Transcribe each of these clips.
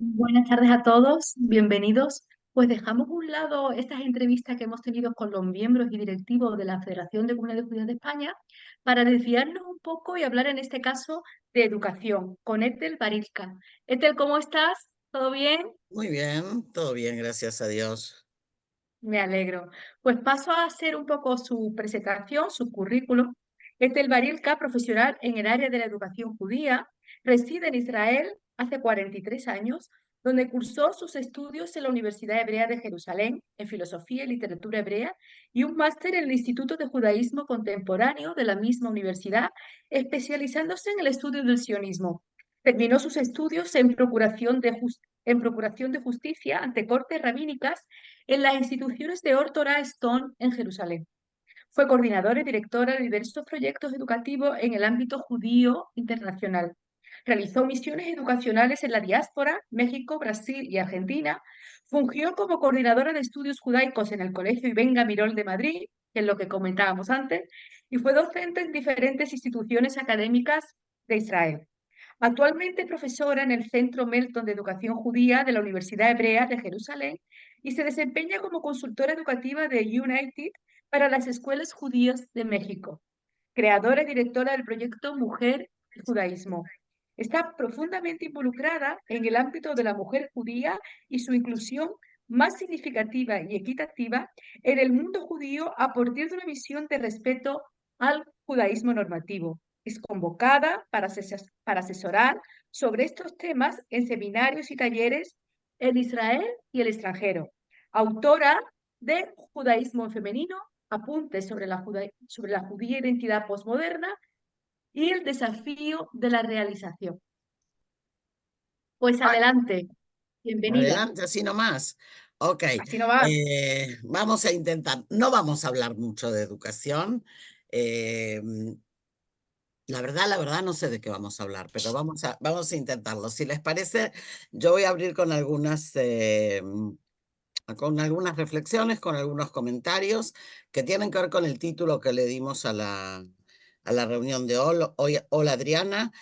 Buenas tardes a todos, bienvenidos. Pues dejamos a un lado estas entrevistas que hemos tenido con los miembros y directivos de la Federación de Comunidades Judías de España para desviarnos un poco y hablar en este caso de educación con Ethel Barilka. Ethel, ¿cómo estás? ¿Todo bien? Muy bien, todo bien, gracias a Dios. Me alegro. Pues paso a hacer un poco su presentación, su currículum. Ethel Barilka, profesional en el área de la educación judía, reside en Israel hace 43 años, donde cursó sus estudios en la Universidad Hebrea de Jerusalén en Filosofía y Literatura Hebrea y un máster en el Instituto de Judaísmo Contemporáneo de la misma universidad, especializándose en el estudio del sionismo. Terminó sus estudios en procuración de justicia ante cortes rabínicas en las instituciones de Or Torah Stone en Jerusalén. Fue coordinadora y directora de diversos proyectos educativos en el ámbito judío internacional. Realizó misiones educacionales en la diáspora, México, Brasil y Argentina. Fungió como coordinadora de estudios judaicos en el Colegio Ibenga Mirol de Madrid, que es lo que comentábamos antes, y fue docente en diferentes instituciones académicas de Israel. Actualmente profesora en el Centro Melton de Educación Judía de la Universidad Hebrea de Jerusalén y se desempeña como consultora educativa de United para las escuelas judías de México, creadora y directora del proyecto Mujer y Judaísmo. Está profundamente involucrada en el ámbito de la mujer judía y su inclusión más significativa y equitativa en el mundo judío a partir de una visión de respeto al judaísmo normativo. Es convocada para asesorar sobre estos temas en seminarios y talleres en Israel y el extranjero. Autora de Judaísmo en femenino, apuntes sobre la judía identidad posmoderna y el desafío de la realización. Pues Ay, adelante, bienvenida. adelante, así nomás. Ok, Así no va. vamos a intentar, no vamos a hablar mucho de educación. eh, la verdad no sé de qué vamos a hablar, pero vamos a intentarlo. Si les parece, yo voy a abrir con algunas reflexiones, con algunos comentarios que tienen que ver con el título que le dimos a la reunión de hoy. Hola Adriana.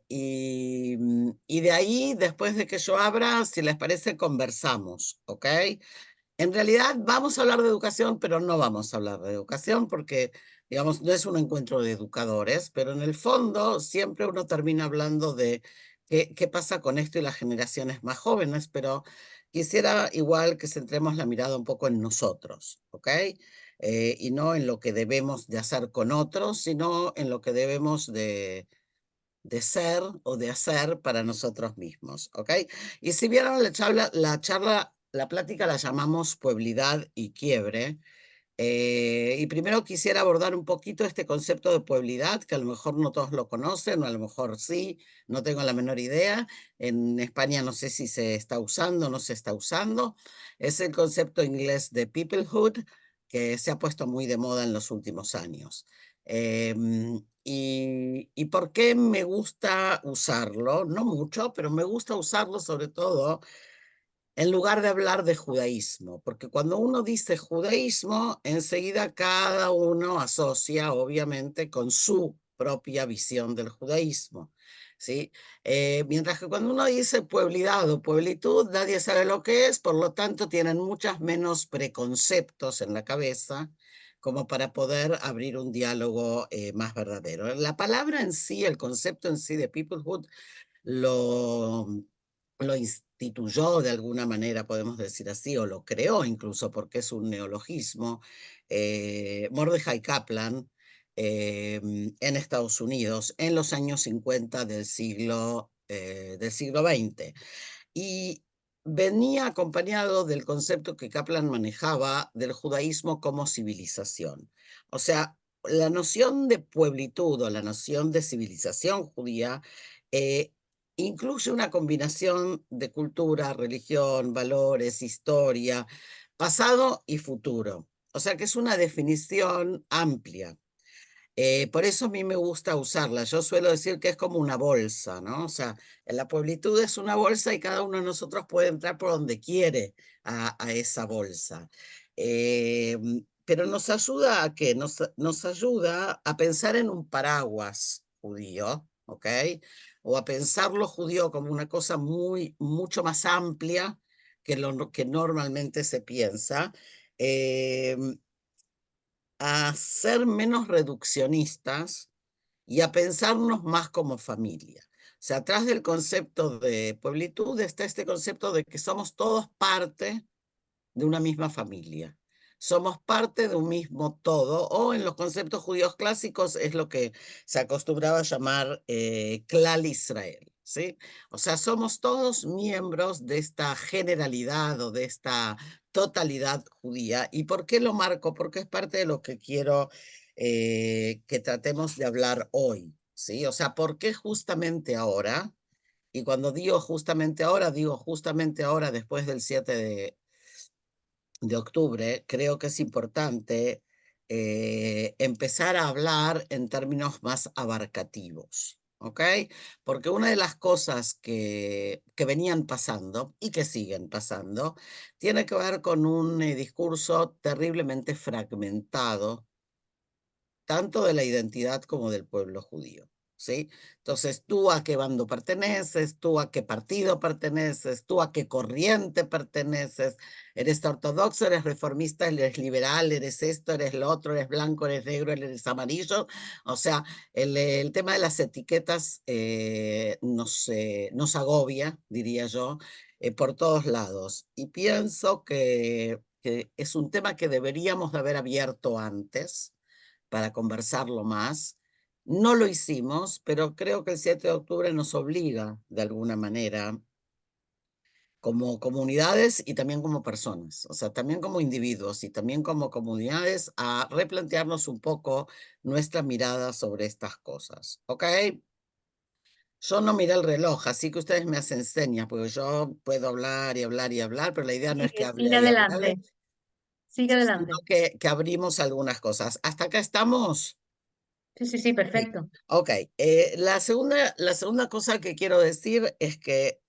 Y de ahí, después de que yo abra, si les parece, conversamos, ¿ok? En realidad vamos a hablar de educación, pero no vamos a hablar de educación porque, digamos, no es un encuentro de educadores, pero en el fondo siempre uno termina hablando de qué pasa con esto y las generaciones más jóvenes, pero quisiera igual que centremos la mirada un poco en nosotros, ¿ok? Y no en lo que debemos de hacer con otros, sino en lo que debemos de ser o de hacer para nosotros mismos, ¿ok? Y si vieron la plática la llamamos pueblidad y quiebre. Y primero quisiera abordar un poquito este concepto de pueblidad, que a lo mejor no todos lo conocen, o a lo mejor sí, no tengo la menor idea. En España no sé si se está usando o no se está usando. Es el concepto inglés de peoplehood, que se ha puesto muy de moda en los últimos años. ¿Y por qué me gusta usarlo? No mucho, pero me gusta usarlo sobre todo en lugar de hablar de judaísmo, porque cuando uno dice judaísmo, enseguida cada uno asocia, obviamente, con su propia visión del judaísmo, ¿sí? Mientras que cuando uno dice pueblidad o pueblitud, nadie sabe lo que es, por lo tanto tienen muchas menos preconceptos en la cabeza como para poder abrir un diálogo más verdadero. La palabra en sí, el concepto en sí de peoplehood, lo, lo instituyó de alguna manera, podemos decir así, o lo creó incluso porque es un neologismo, Mordecai Kaplan, en Estados Unidos en los años 50 del siglo XX. Y venía acompañado del concepto que Kaplan manejaba del judaísmo como civilización. O sea, la noción de pueblitud o la noción de civilización judía eh, incluye una combinación de cultura, religión, valores, historia, pasado y futuro. O sea que es una definición amplia. Por eso a mí me gusta usarla. Yo suelo decir que es como una bolsa, ¿no? O sea, en la pueblitud es una bolsa y cada uno de nosotros puede entrar por donde quiere a esa bolsa. Eh, pero nos ayuda a qué? Nos ayuda a pensar en un paraguas judío, ¿ok? o a pensar lo judío como una cosa mucho más amplia que lo que normalmente se piensa, a ser menos reduccionistas y a pensarnos más como familia. O sea, atrás del concepto de pueblitud está este concepto de que somos todos parte de una misma familia. Somos parte de un mismo todo, o en los conceptos judíos clásicos es lo que se acostumbraba a llamar Klal Israel, ¿sí? O sea, somos todos miembros de esta generalidad o de esta totalidad judía. ¿Y por qué lo marco? Porque es parte de lo que quiero que tratemos de hablar hoy, ¿sí? O sea, ¿por qué justamente ahora? Y cuando digo justamente ahora, después del 7 de octubre, creo que es importante empezar a hablar en términos más abarcativos, ¿ok? Porque una de las cosas que venían pasando y que siguen pasando tiene que ver con un discurso terriblemente fragmentado tanto de la identidad como del pueblo judío, ¿sí? Entonces, tú a qué bando perteneces, tú a qué partido perteneces, tú a qué corriente perteneces, eres ortodoxo, eres reformista, eres liberal, eres esto, eres lo otro, eres blanco, eres negro, eres amarillo. O sea, el tema de las etiquetas nos agobia, diría yo, por todos lados. Y pienso que es un tema que deberíamos de haber abierto antes para conversarlo más. No lo hicimos, pero creo que el 7 de octubre nos obliga, de alguna manera, como comunidades y también como personas, o sea, también como individuos y también como comunidades, a replantearnos un poco nuestra mirada sobre estas cosas, ¿ok? Yo no miré el reloj, así que ustedes me hacen señas, porque yo puedo hablar y hablar y hablar, pero la idea no es que Sigue hable y hable, adelante, sigue sino adelante. que abrimos algunas cosas. ¿Hasta acá estamos? Sí, sí, sí, Sí. perfecto. Ok, la segunda cosa que quiero decir es que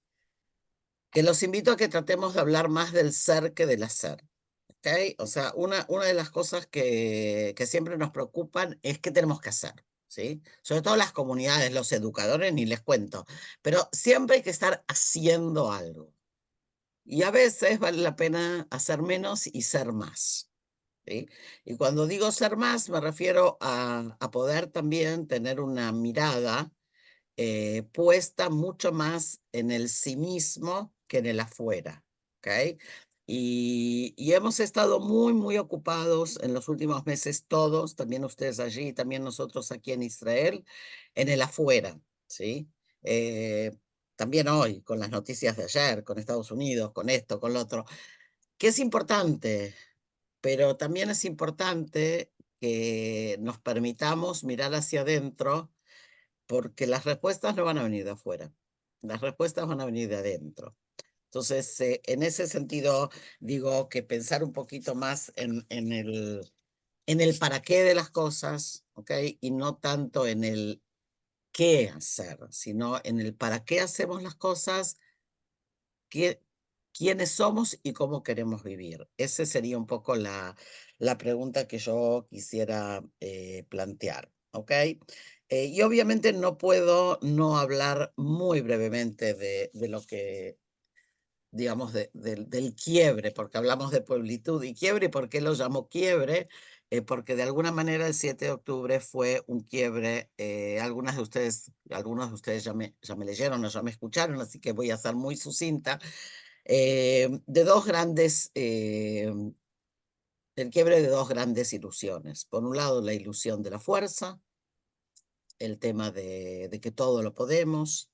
los invito a que tratemos de hablar más del ser que del hacer. ¿Ok? O sea, una de las cosas que siempre nos preocupan es qué tenemos que hacer. ¿Sí? Sobre todo las comunidades, los educadores, ni les cuento. Pero siempre hay que estar haciendo algo. Y a veces vale la pena hacer menos y ser más. ¿Sí? Y cuando digo ser más, me refiero a poder también tener una mirada puesta mucho más en el sí mismo que en el afuera. ¿Ok? Y hemos estado muy ocupados en los últimos meses todos, también ustedes allí, también nosotros aquí en Israel, en el afuera. ¿Sí? Eh, también hoy, con las noticias de ayer, con Estados Unidos, con esto, con lo otro, que es importante, pero también es importante que nos permitamos mirar hacia adentro porque las respuestas no van a venir de afuera, las respuestas van a venir de adentro. Entonces, en ese sentido, digo que pensar un poquito más en el para qué de las cosas, ¿ok? Y no tanto en el qué hacer, sino en el para qué hacemos las cosas, qué, quiénes somos y cómo queremos vivir. Esa sería un poco la pregunta que yo quisiera plantear, ¿ok? Y obviamente no puedo no hablar muy brevemente de lo que, digamos, del quiebre, porque hablamos de pueblitud y quiebre, ¿y por qué lo llamo quiebre? Porque de alguna manera el 7 de octubre fue un quiebre. Algunos de ustedes ya me leyeron o ya me escucharon, así que voy a ser muy sucinta de el quiebre de dos grandes ilusiones. Por un lado, la ilusión de la fuerza, el tema de que todo lo podemos,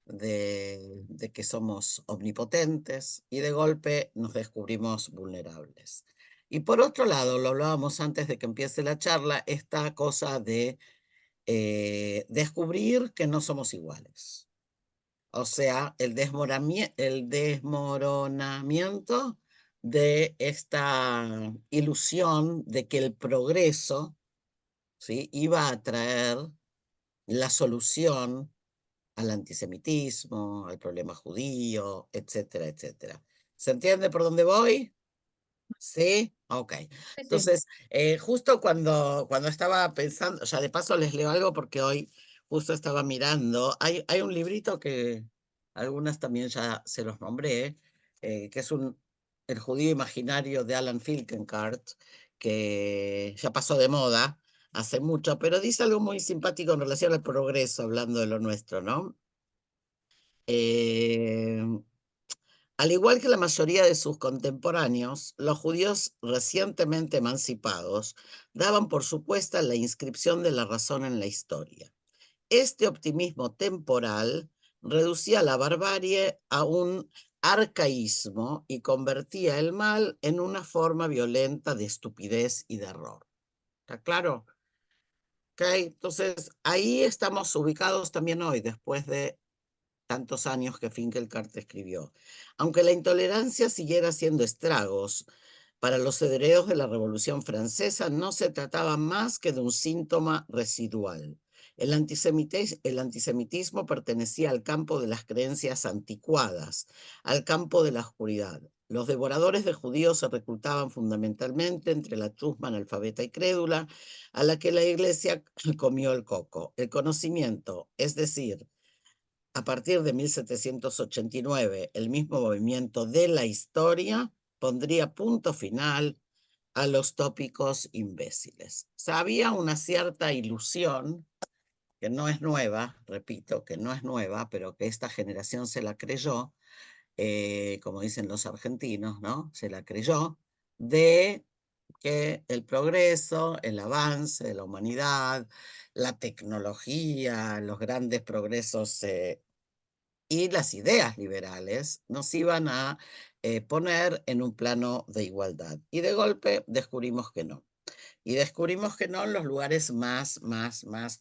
de que somos omnipotentes y de golpe nos descubrimos vulnerables. Y por otro lado, lo hablábamos antes de que empiece la charla, esta cosa de descubrir que no somos iguales. O sea, el desmoronamiento de esta ilusión de que el progreso, ¿sí?, iba a traer la solución al antisemitismo, al problema judío, etcétera, etcétera. ¿Se entiende por dónde voy? Sí, ok. Sí, sí. Entonces, justo cuando estaba pensando, ya de paso les leo algo porque hoy justo estaba mirando, hay un librito que algunas también ya se los nombré, que es El judío imaginario de Alan Finkielkraut, que ya pasó de moda hace mucho, pero dice algo muy simpático en relación al progreso, hablando de lo nuestro, ¿no? Eh, Al igual que la mayoría de sus contemporáneos, los judíos recientemente emancipados daban por supuesta la inscripción de la razón en la historia. Este optimismo temporal reducía la barbarie a un arcaísmo y convertía el mal en una forma violenta de estupidez y de error. ¿Está claro? ¿Ok? Entonces, ahí estamos ubicados también hoy, después de tantos años que Finkelkraut escribió. Aunque la intolerancia siguiera haciendo estragos, para los herederos de la Revolución Francesa no se trataba más que de un síntoma residual. El antisemitismo pertenecía al campo de las creencias anticuadas, al campo de la oscuridad. Los devoradores de judíos se reclutaban fundamentalmente entre la chusma analfabeta y crédula, a la que la Iglesia comió el coco. El conocimiento, es decir, a partir de 1789, el mismo movimiento de la historia pondría punto final a los tópicos imbéciles. O sea, había una cierta ilusión que no es nueva, repito, que no es nueva, pero que esta generación se la creyó, como dicen los argentinos, ¿no? Se la creyó, de que el progreso, el avance de la humanidad, la tecnología, los grandes progresos y las ideas liberales nos iban a poner en un plano de igualdad. Y de golpe descubrimos que no. Y descubrimos que no en los lugares más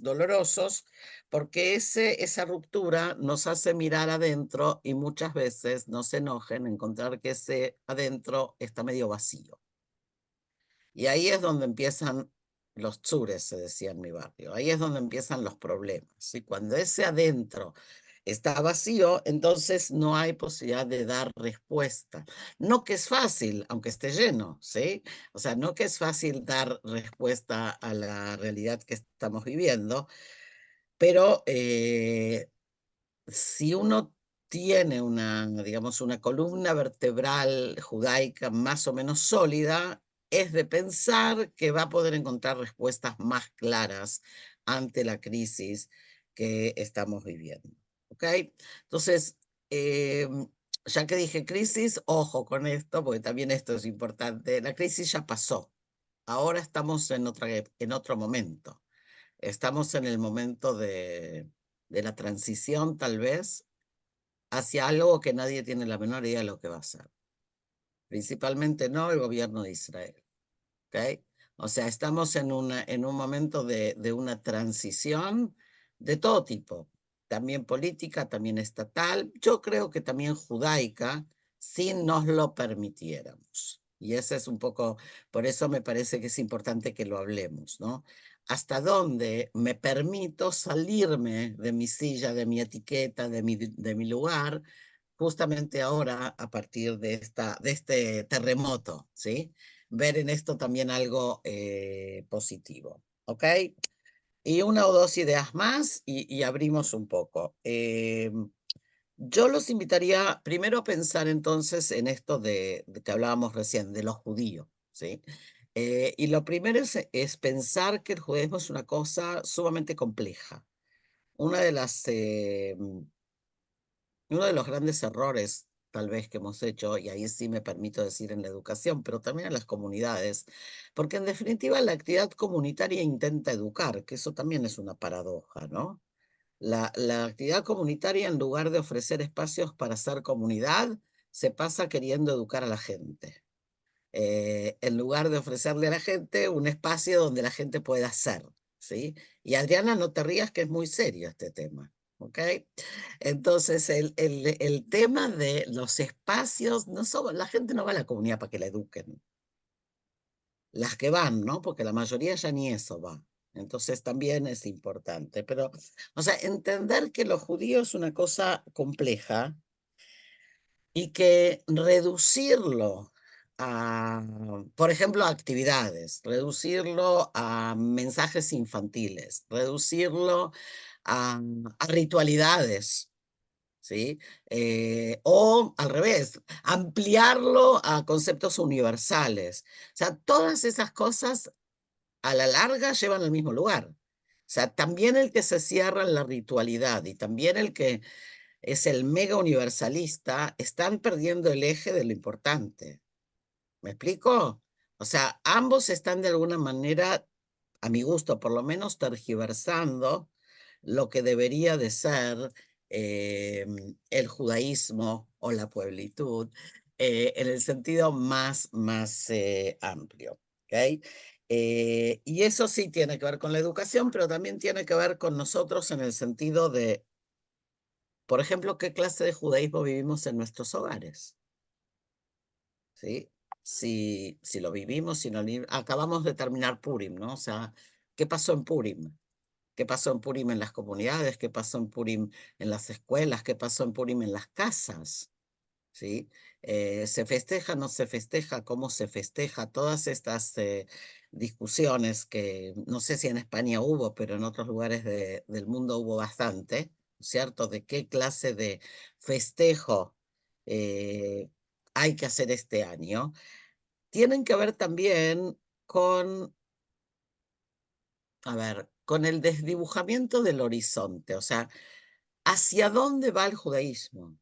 dolorosos, porque esa ruptura nos hace mirar adentro y muchas veces nos enojen encontrar que ese adentro está medio vacío. Y ahí es donde empiezan los tsures, se decía en mi barrio. Ahí es donde empiezan los problemas. Y cuando ese adentro está vacío, entonces no hay posibilidad de dar respuesta. No que es fácil, aunque esté lleno, ¿sí? O sea, no que es fácil dar respuesta a la realidad que estamos viviendo, pero si uno tiene una, digamos, una columna vertebral judaica más o menos sólida, es de pensar que va a poder encontrar respuestas más claras ante la crisis que estamos viviendo. ¿Ok? Entonces, ya que dije crisis, ojo con esto, porque también esto es importante. La crisis ya pasó. Ahora estamos en otro momento. Estamos en el momento de la transición, tal vez, hacia algo que nadie tiene la menor idea de lo que va a ser. Principalmente no el gobierno de Israel. ¿Ok? O sea, estamos en un momento de una transición de todo tipo, también política, también estatal, yo creo que también judaica, si nos lo permitiéramos. Y ese es un poco, por eso me parece que es importante que lo hablemos, ¿no? ¿Hasta dónde me permito salirme de mi silla, de mi etiqueta, de mi lugar, justamente ahora a partir de este terremoto, ¿sí? Ver en esto también algo positivo, ¿ok? Y una o dos ideas más y abrimos un poco. Yo los invitaría primero a pensar entonces en esto de que hablábamos recién, de los judíos, ¿sí? Y lo primero es pensar que el judaísmo es una cosa sumamente compleja. Una de las uno de los grandes errores, tal vez, que hemos hecho, y ahí sí me permito decir en la educación, pero también en las comunidades, porque en definitiva la actividad comunitaria intenta educar, que eso también es una paradoja, ¿no? La actividad comunitaria, en lugar de ofrecer espacios para hacer comunidad, se pasa queriendo educar a la gente. En lugar de ofrecerle a la gente un espacio donde la gente pueda hacer, ¿sí? Y Adriana, no te rías que es muy serio este tema, ¿ok? Entonces, el tema de los espacios, la gente no va a la comunidad para que la eduquen. Las que van, ¿no? Porque la mayoría ya ni eso va. Entonces también es importante. Pero, o sea, entender que lo judío es una cosa compleja y que reducirlo a, por ejemplo, a actividades, reducirlo a mensajes infantiles, reducirlo a ritualidades, ¿sí? O al revés, ampliarlo a conceptos universales. O sea, todas esas cosas a la larga llevan al mismo lugar. O sea, también el que se cierra en la ritualidad y también el que es el mega universalista están perdiendo el eje de lo importante. ¿Me explico? O sea, ambos están de alguna manera, a mi gusto por lo menos, tergiversando lo que debería de ser eh, el judaísmo o la pueblitud en el sentido más amplio. ¿Ok? Y eso sí tiene que ver con la educación, pero también tiene que ver con nosotros en el sentido de, por ejemplo, qué clase de judaísmo vivimos en nuestros hogares. ¿Sí? Si lo vivimos, si no, acabamos de terminar Purim, ¿no? O sea, ¿qué pasó en Purim? ¿Qué pasó en Purim en las comunidades? ¿Qué pasó en Purim en las escuelas? ¿Qué pasó en Purim en las casas? ¿Sí? ¿Se festeja, no se festeja? ¿Cómo se festeja? Todas estas discusiones que no sé si en España hubo, pero en otros lugares del mundo hubo bastante, ¿cierto? ¿De qué clase de festejo eh, hay que hacer este año? Tienen que ver también con, a ver, con el desdibujamiento del horizonte, o sea, ¿hacia dónde va el judaísmo?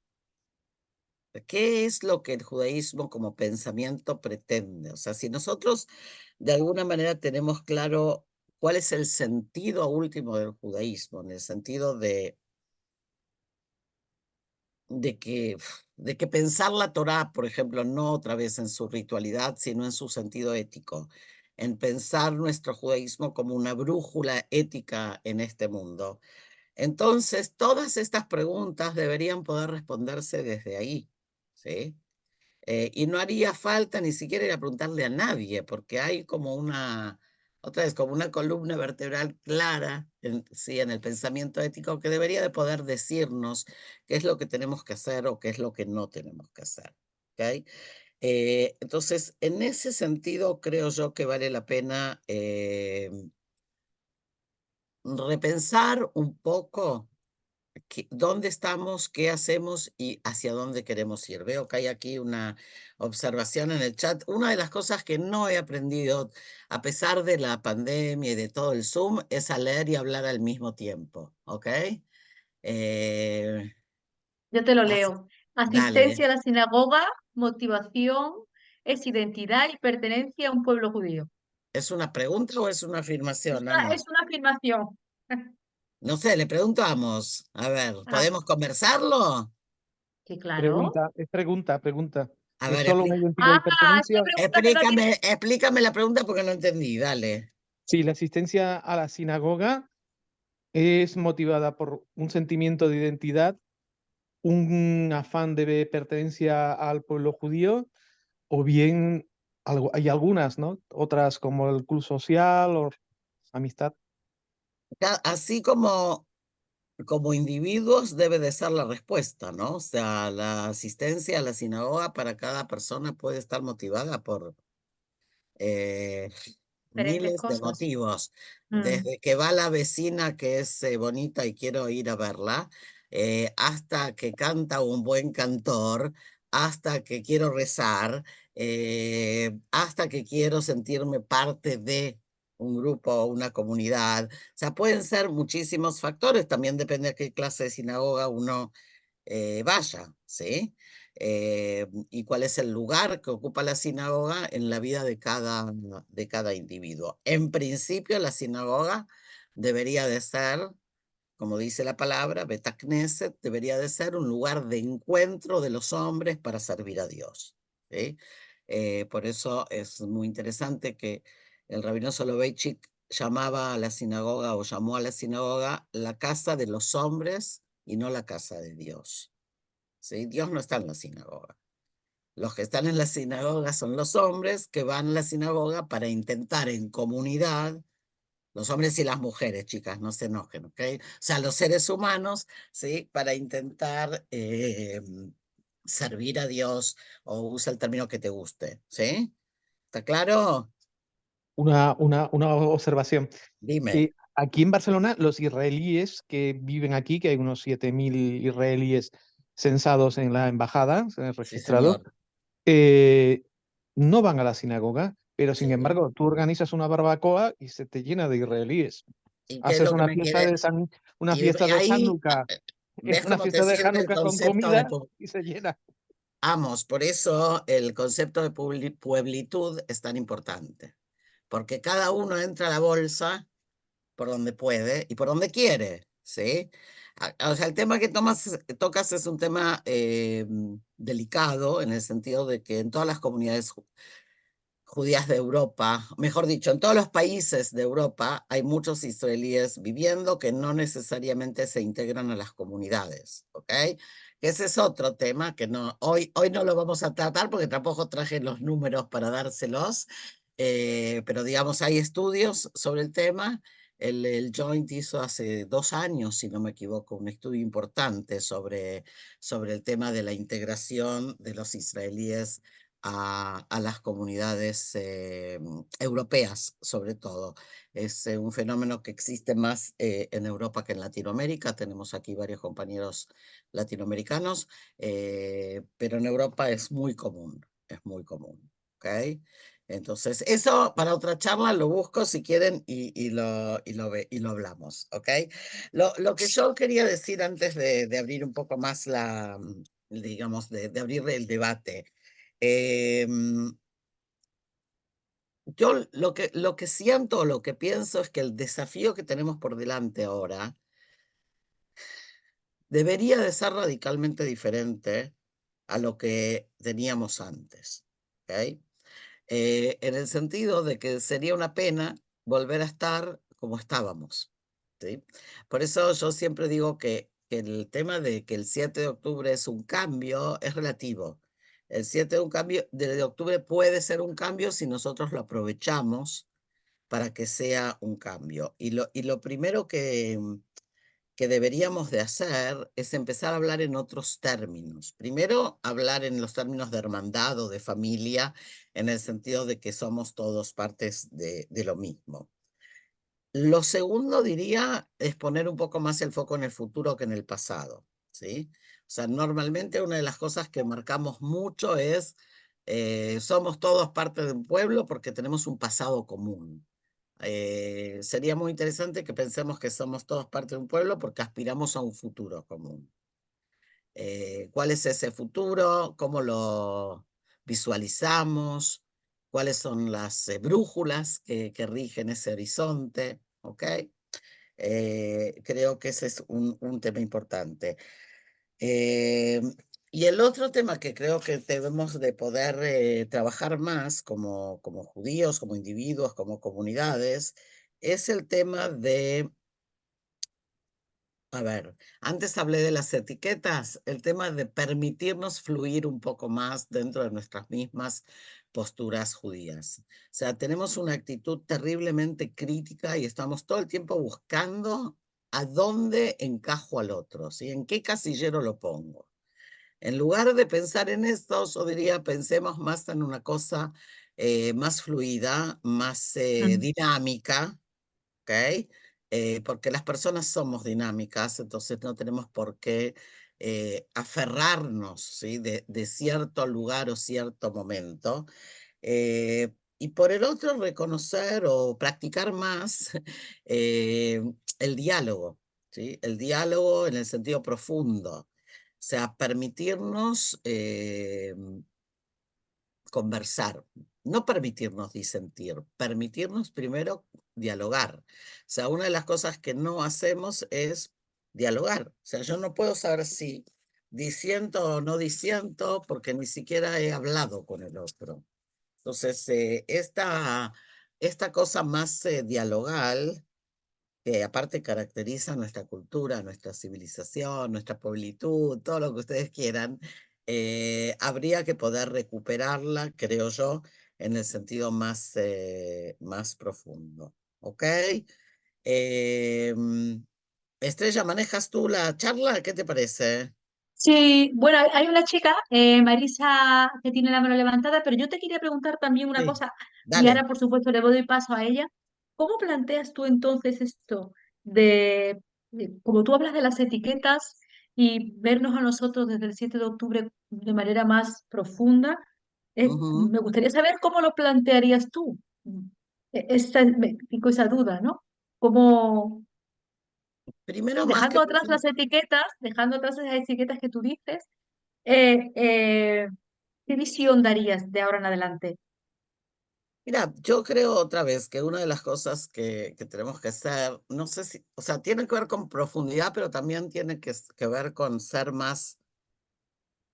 ¿Qué es lo que el judaísmo como pensamiento pretende? O sea, si nosotros de alguna manera tenemos claro cuál es el sentido último del judaísmo, en el sentido de que pensar la Torá, por ejemplo, no otra vez en su ritualidad, sino en su sentido ético, en pensar nuestro judaísmo como una brújula ética en este mundo. Entonces, todas estas preguntas deberían poder responderse desde ahí, ¿sí? Y no haría falta ni siquiera ir a preguntarle a nadie, porque hay como otra vez, como una columna vertebral clara sí, en el pensamiento ético que debería de poder decirnos qué es lo que tenemos que hacer o qué es lo que no tenemos que hacer. ¿Ok? Entonces, en ese sentido, creo yo que vale la pena repensar un poco dónde estamos, qué hacemos y hacia dónde queremos ir. Veo que hay aquí una observación en el chat. Una de las cosas que no he aprendido, a pesar de la pandemia y de todo el Zoom, es a leer y hablar al mismo tiempo. ¿Ok? Eh, Yo te lo as- leo. Dale. Asistencia a la sinagoga, motivación, es identidad y pertenencia a un pueblo judío. ¿Es una pregunta o es una afirmación, Es Ana? una afirmación. No sé, le preguntamos. A ver, Ah, ¿podemos conversarlo? sí, claro. Pregunta, es pregunta, pregunta. A ¿Es ver, solo una identidad y Es una pertenencia? pregunta que no tiene. explícame la pregunta porque no entendí. Dale. Sí, la asistencia a la sinagoga es motivada por un sentimiento de identidad, un afán de pertenencia al pueblo judío, o bien hay algunas, ¿no? Otras como el club social o amistad. Así como individuos debe de ser la respuesta, ¿no? O sea, la asistencia a la sinagoga para cada persona puede estar motivada por eh, Diferentes miles de cosas. motivos. Mm. Desde que va la vecina que es bonita y quiero ir a verla, hasta que canta un buen cantor, hasta que quiero rezar, hasta que quiero sentirme parte de un grupo o una comunidad. O sea, pueden ser muchísimos factores, también depende a qué clase de sinagoga uno vaya, ¿sí? Y cuál es el lugar que ocupa la sinagoga en la vida de cada individuo. En principio, la sinagoga debería de ser, como dice la palabra, Beta Knesset, debería de ser un lugar de encuentro de los hombres para servir a Dios, ¿sí? Por eso es muy interesante que el rabino Soloveitchik llamaba a la sinagoga o llamó a la sinagoga la casa de los hombres y no la casa de Dios. ¿Sí? Dios no está en la sinagoga. Los que están en la sinagoga son los hombres que van a la sinagoga para intentar en comunidad, los hombres y las mujeres, chicas, no se enojen, ¿ok? O sea, los seres humanos, ¿sí? Para intentar servir a Dios o usa el término que te guste, ¿sí? ¿Está claro? Una observación. Dime. aquí en Barcelona, los israelíes que viven aquí, que hay unos 7.000 israelíes censados en la embajada, Sí, registrados, señor. eh, no van a la sinagoga, pero sin Sí. embargo, tú organizas una barbacoa y se te llena de israelíes. ¿Y qué es Haces lo que una me fiesta quiere? de una Y fiesta de ahí, Hanukkah, ¿ves una cómo te fiesta de sirve el Hanukkah con concepto de comida y se llena. Vamos, por eso el concepto de pueblitud es tan importante, porque cada uno entra a la bolsa por donde puede y por donde quiere, ¿sí? O sea, el tema que tocas es un tema delicado en el sentido de que en todas las comunidades judías de Europa, mejor dicho, en todos los países de Europa hay muchos israelíes viviendo que no necesariamente se integran a las comunidades, ¿ok? Ese es otro tema que no, hoy no lo vamos a tratar porque tampoco traje los números para dárselos, pero digamos, hay estudios sobre el tema. El Joint hizo hace 2 años, si no me equivoco, un estudio importante sobre el tema de la integración de los israelíes a las comunidades europeas, sobre todo. Es un fenómeno que existe más en Europa que en Latinoamérica. Tenemos aquí varios compañeros latinoamericanos, pero en Europa es muy común, es muy común. ¿Ok? Entonces, eso para otra charla lo busco si quieren y lo hablamos. ¿Ok? Lo que yo quería decir antes de abrir un poco más digamos, de abrir el debate. Yo lo que siento, lo que pienso es que el desafío que tenemos por delante ahora debería de ser radicalmente diferente a lo que teníamos antes. ¿Ok? En el sentido de que sería una pena volver a estar como estábamos. ¿Sí? Por eso yo siempre digo que el tema de que el 7 de octubre es un cambio es relativo. El 7 de octubre puede ser un cambio si nosotros lo aprovechamos para que sea un cambio. Y lo primero que deberíamos de hacer es empezar a hablar en otros términos. Primero, hablar en los términos de hermandad o de familia, en el sentido de que somos todos partes de lo mismo. Lo segundo, diría, es poner un poco más el foco en el futuro que en el pasado, ¿sí? O sea, normalmente una de las cosas que marcamos mucho es, somos todos parte de un pueblo porque tenemos un pasado común. Sería muy interesante que pensemos que somos todos parte de un pueblo porque aspiramos a un futuro común. ¿Cuál es ese futuro? ¿Cómo lo visualizamos? ¿Cuáles son las brújulas que rigen ese horizonte? ¿Ok? Creo que ese es un tema importante. Eh, y el otro tema que creo que debemos de poder trabajar más como judíos, como individuos, como comunidades, es el tema de, a ver, antes hablé de las etiquetas, el tema de permitirnos fluir un poco más dentro de nuestras mismas posturas judías. O sea, tenemos una actitud terriblemente crítica y estamos todo el tiempo buscando a dónde encajo al otro, ¿sí? ¿En qué casillero lo pongo? En lugar de pensar en esto, yo diría, pensemos más en una cosa más fluida, más Mm. dinámica, ¿ok? Porque las personas somos dinámicas, entonces no tenemos por qué aferrarnos, ¿sí? de cierto lugar o cierto momento. Y por el otro, reconocer o practicar más eh, el diálogo, ¿sí? El diálogo en el sentido profundo. O sea, permitirnos conversar, no permitirnos disentir, permitirnos primero dialogar. O sea, una de las cosas que no hacemos es dialogar. O sea, yo no puedo saber si disiento o no disiento porque ni siquiera he hablado con el otro. Entonces, esta cosa más dialogal, que aparte caracteriza nuestra cultura, nuestra civilización, nuestra pueblitud, todo lo que ustedes quieran, habría que poder recuperarla, creo yo, en el sentido más profundo. ¿Ok? Estrella, ¿manejas tú la charla? ¿Qué te parece? Sí, bueno, hay una chica, Marisa, que tiene la mano levantada, pero yo te quería preguntar también una Sí, cosa, y dale. ahora por supuesto le doy paso a ella. ¿Cómo planteas tú entonces esto como tú hablas de las etiquetas y vernos a nosotros desde el 7 de octubre de manera más profunda? Ujú. Me gustaría saber cómo lo plantearías tú. Tengo esa duda, ¿no? ¿Cómo, Primero, más que dejando atrás las etiquetas, dejando atrás esas etiquetas que tú dices, eh, eh, ¿qué visión darías de ahora en adelante? mira, yo creo otra vez que una de las cosas que tenemos que hacer, no sé si, o sea, tiene que ver con profundidad, pero también tiene que ver con ser más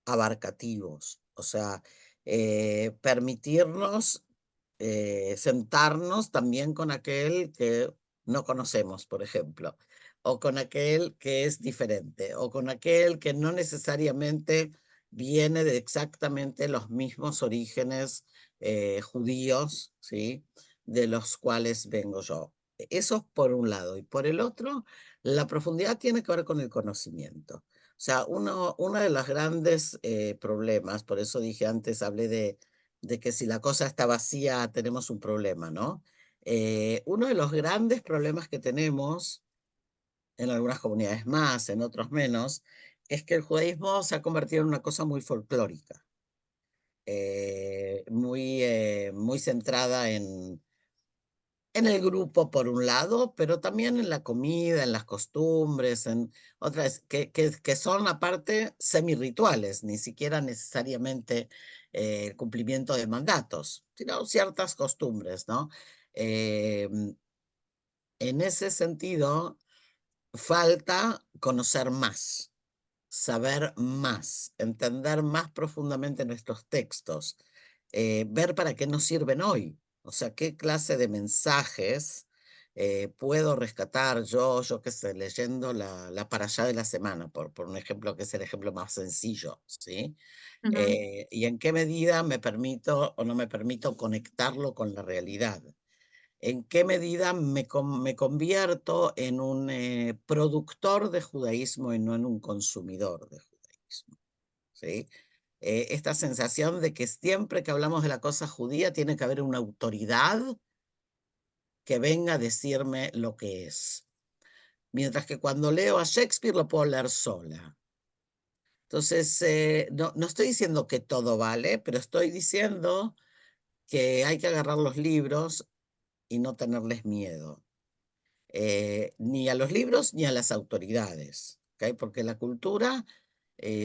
abarcativos, o sea, permitirnos sentarnos también con aquel que no conocemos, por ejemplo, o con aquel que es diferente, o con aquel que no necesariamente viene de exactamente los mismos orígenes judíos, ¿sí? De los cuales vengo yo. Eso por un lado. Y por el otro, la profundidad tiene que ver con el conocimiento. O sea, uno de los grandes problemas, por eso dije antes, hablé de que si la cosa está vacía tenemos un problema, ¿no? Uno de los grandes problemas que tenemos, en algunas comunidades más, en otros menos, es que el judaísmo se ha convertido en una cosa muy folclórica, muy centrada en el grupo por un lado, pero también en la comida, en las costumbres, en otras que son aparte semi-rituales, ni siquiera necesariamente el cumplimiento de mandatos, sino ciertas costumbres, ¿no? Eh, en ese sentido, falta conocer más, saber más, entender más profundamente nuestros textos, ver para qué nos sirven hoy, o sea, qué clase de mensajes puedo rescatar yo qué sé, leyendo la parashá de la semana, por un ejemplo que es el ejemplo más sencillo, ¿sí? Ujú, Y en qué medida me permito o no me permito conectarlo con la realidad. ¿En qué medida me convierto en un productor de judaísmo y no en un consumidor de judaísmo? ¿Sí? Esta sensación de que siempre que hablamos de la cosa judía tiene que haber una autoridad que venga a decirme lo que es. Mientras que cuando leo a Shakespeare lo puedo leer sola. Entonces, no estoy diciendo que todo vale, pero estoy diciendo que hay que agarrar los libros y no tenerles miedo. Ni a los libros ni a las autoridades, ¿ok? Porque la cultura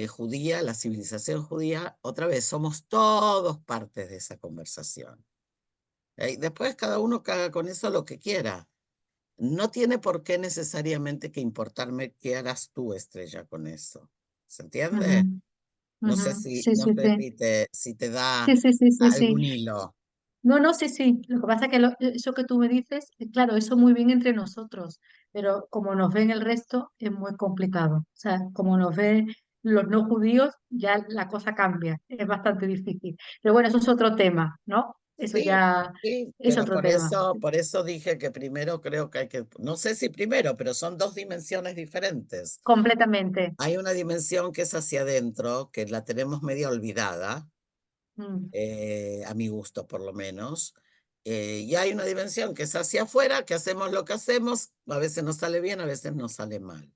judía, la civilización judía, otra vez, somos todos partes de esa conversación. ¿Ok? Después cada uno que haga con eso lo que quiera. No tiene por qué necesariamente que importarme qué harás tú, Estrella, con eso. ¿Se entiende? ujú, No sé ujú. si, Sí, no sí, sé sí. si te da Sí, sí, sí, sí, sí. algún hilo. No, no, sí, sí. Lo que pasa es que eso que tú me dices, claro, eso muy bien entre nosotros, pero como nos ven el resto, es muy complicado. O sea, como nos ven los no judíos, ya la cosa cambia. Es bastante difícil. Pero bueno, eso es otro tema, ¿no? Eso Sí, ya sí, es pero otro tema. por eso dije que primero creo que hay que, no sé si primero, pero son dos dimensiones diferentes. Completamente. Hay una dimensión que es hacia adentro, que la tenemos media olvidada, Mm, a mi gusto por lo menos, y hay una dimensión que es hacia afuera, que hacemos lo que hacemos, a veces nos sale bien, a veces nos sale mal.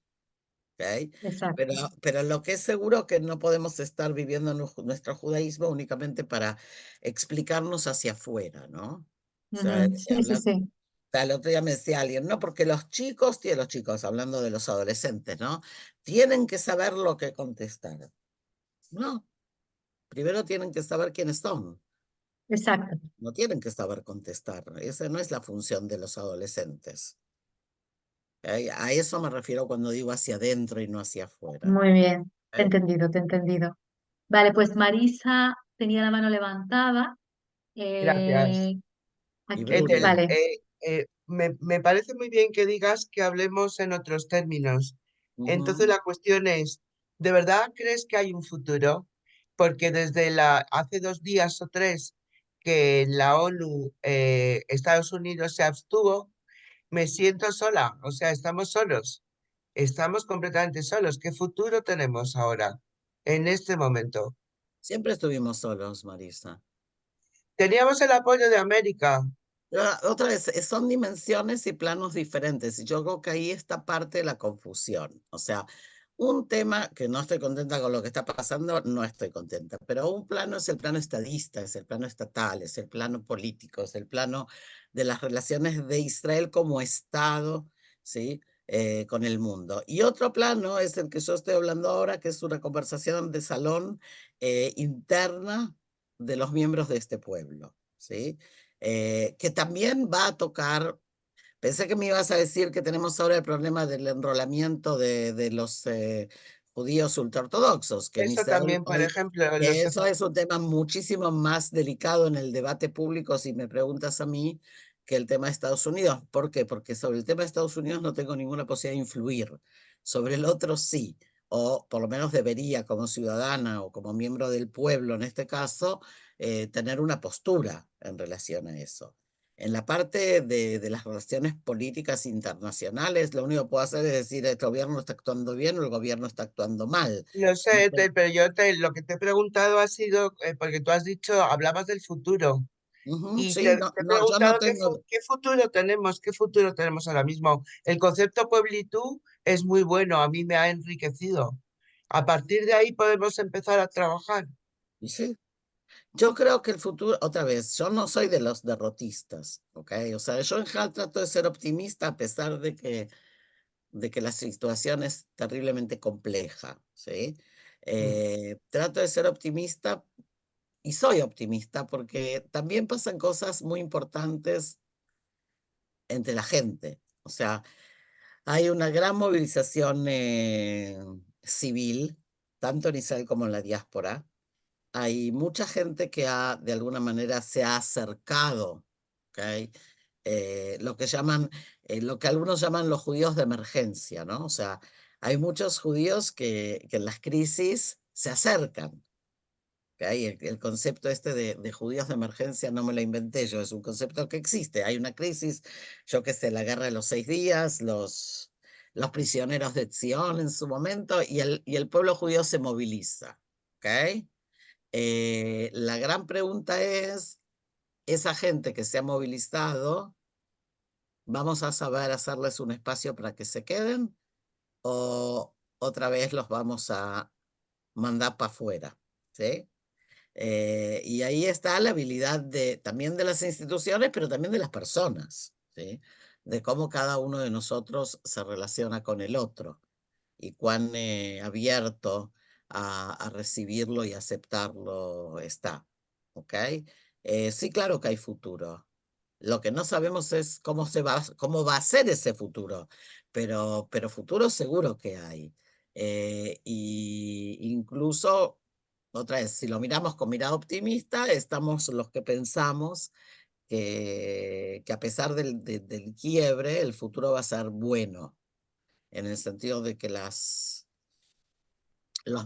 ¿Ok? Pero, exacto. pero lo que es seguro que no podemos estar viviendo nuestro judaísmo únicamente para explicarnos hacia afuera, ¿no? O sea, Ujú, sí, sí, sí. el otro día me decía alguien, no, porque los chicos, hablando de los adolescentes, ¿no? Tienen que saber lo que contestar. No, primero tienen que saber quiénes son, Exacto. no tienen que saber contestar. Esa no es la función de los adolescentes. A eso me refiero cuando digo hacia adentro y no hacia afuera. Muy bien. Te he ¿Ok? entendido, te he entendido. Vale, pues Marisa tenía la mano levantada. Gracias. Eh, Y Ethel, Bruni. vale. me parece muy bien que digas que hablemos en otros términos. Entonces Ujú. la cuestión es, ¿de verdad crees que hay un futuro? Porque desde hace 2 días o 3 que la ONU, Estados Unidos se abstuvo, me siento sola, o sea, estamos solos, estamos completamente solos. ¿Qué futuro tenemos ahora, en este momento? Siempre estuvimos solos, Marisa. Teníamos el apoyo de América. Otra vez, son dimensiones y planos diferentes. Y yo creo que ahí está parte de la confusión. O sea, un tema que no estoy contenta con lo que está pasando, no estoy contenta. Pero un plano es el plano estadista, es el plano estatal, es el plano político, es el plano de las relaciones de Israel como Estado, ¿sí? Con el mundo. Y otro plano es el que yo estoy hablando ahora, que es una conversación de salón interna de los miembros de este pueblo, ¿sí? Que también va a tocar, pensé que me ibas a decir que tenemos ahora el problema del enrolamiento de los judíos ultraortodoxos, que en Eso Israel también, por hoy, ejemplo, que eso es un tema muchísimo más delicado en el debate público, si me preguntas a mí, que el tema de Estados Unidos. ¿Por qué? Porque sobre el tema de Estados Unidos no tengo ninguna posibilidad de influir, sobre el otro sí, o por lo menos debería como ciudadana o como miembro del pueblo en este caso, tener una postura en relación a eso. En la parte de las relaciones políticas internacionales, lo único que puedo hacer es decir, el gobierno está actuando bien o el gobierno está actuando mal. No No sé, sé. pero lo que te he preguntado ha sido, porque tú has dicho, hablabas del futuro. Ujú, Y sí, no, te he no, yo no preguntado tengo, qué futuro tenemos ahora mismo. El concepto pueblitud es muy bueno, a mí me ha enriquecido. A partir de ahí podemos empezar a trabajar. sí, yo creo que el futuro, otra vez, yo no soy de los derrotistas, ¿ok? O sea, yo en general trato de ser optimista a pesar de que la situación es terriblemente compleja, ¿sí? Mm. Trato de ser optimista y soy optimista porque también pasan cosas muy importantes entre la gente. O sea, hay una gran movilización civil, tanto en Israel como en la diáspora. Hay mucha gente que de alguna manera se ha acercado, ¿ok? Lo que llaman, lo que algunos llaman los judíos de emergencia, ¿no? O sea, hay muchos judíos que en las crisis se acercan. ¿Ok? El concepto este de judíos de emergencia no me lo inventé yo, es un concepto que existe. Hay una crisis, yo qué sé, la guerra de los 6 días, los prisioneros de Zion en su momento, y el pueblo judío se moviliza. ¿Ok? La gran pregunta es, esa gente que se ha movilizado, ¿vamos a saber hacerles un espacio para que se queden o otra vez los vamos a mandar para afuera? ¿Sí? Y ahí está la habilidad también de las instituciones, pero también de las personas, ¿sí? De cómo cada uno de nosotros se relaciona con el otro y cuán abierto a recibirlo y aceptarlo está. ¿Ok? Sí, claro que hay futuro. Lo que no sabemos es cómo va a ser ese futuro, pero futuro seguro que hay. Y incluso, otra vez, si lo miramos con mirada optimista, estamos los que pensamos que a pesar del quiebre, el futuro va a ser bueno, en el sentido de que los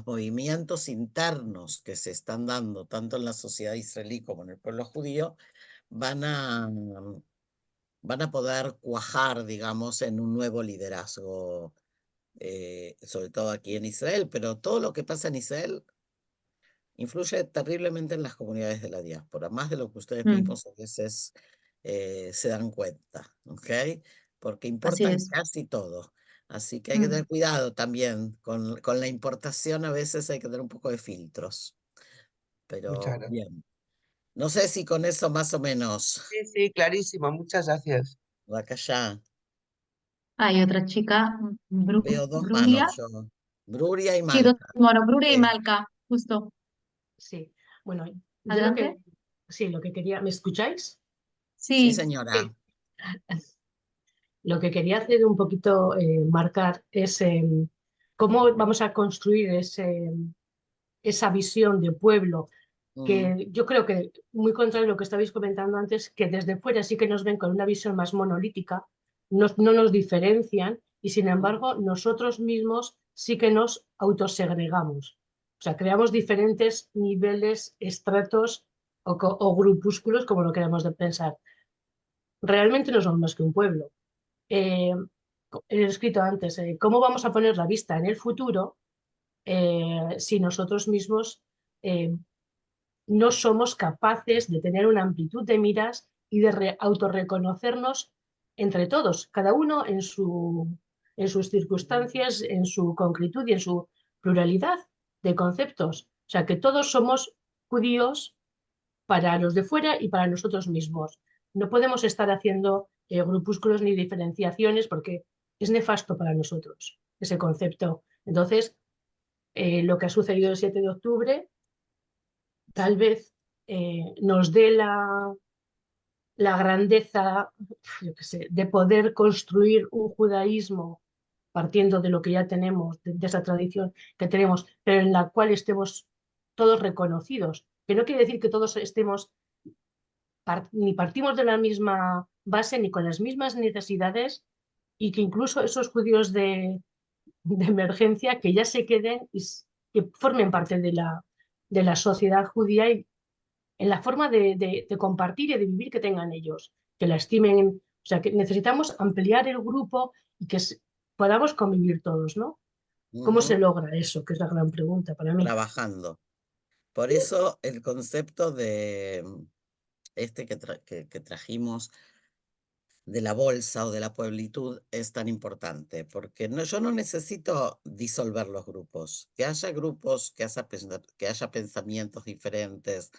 movimientos internos que se están dando tanto en la sociedad israelí como en el pueblo judío van a, van a poder cuajar, digamos, en un nuevo liderazgo, sobre todo aquí en Israel, pero todo lo que pasa en Israel influye terriblemente en las comunidades de la diáspora, más de lo que ustedes Mm, mismos a veces se dan cuenta, ¿ok? Porque así importan es. casi todo. Así que hay que tener Mm, cuidado también con la importación, a veces hay que tener un poco de filtros, Muchas pero gracias. bien. No sé si con eso más o menos, Sí, sí, clarísimo, muchas gracias. acá Hay otra chica, veo dos Brulia. manos yo, Bruria y Sí, dos, Malca. bueno, Brulia y Eh, Malca, justo. Sí, bueno, yo lo Adelante. que, sí, lo que quería, ¿me escucháis? sí, Sí, señora. Sí. Lo que quería hacer un poquito, marcar es cómo vamos a construir esa visión de pueblo, Mm, que yo creo que, muy contrario a lo que estabais comentando antes, que desde fuera sí que nos ven con una visión más monolítica, no nos diferencian y sin mm, embargo nosotros mismos sí que nos autosegregamos. O sea, creamos diferentes niveles, estratos o grupúsculos, como lo queramos de pensar. Realmente no somos más que un pueblo. Eh, He escrito antes, ¿cómo vamos a poner la vista en el futuro si nosotros mismos eh, no somos capaces de tener una amplitud de miras y de autorreconocernos entre todos, cada uno en sus circunstancias, en su concretud y en su pluralidad de conceptos. O sea, que todos somos judíos para los de fuera y para nosotros mismos. No podemos estar haciendo grupúsculos ni diferenciaciones porque es nefasto para nosotros ese concepto. Entonces, lo que ha sucedido el 7 de octubre tal vez nos dé la grandeza, yo qué sé, de poder construir un judaísmo partiendo de lo que ya tenemos, de esa tradición que tenemos, pero en la cual estemos todos reconocidos. Que no quiere decir que todos estemos ni partimos de la misma base ni con las mismas necesidades y que incluso esos judíos de emergencia que ya se queden y que formen parte de la sociedad judía y en la forma de compartir y de vivir que tengan ellos, que la estimen. O sea, que necesitamos ampliar el grupo y que podamos convivir todos, ¿no? ¿Cómo se logra eso? Que es la gran pregunta para mí. Trabajando. Por eso el concepto de que trajimos de la bolsa o de la pueblitud es tan importante, porque yo no necesito disolver los grupos, que haya grupos, que haya pensamientos diferentes,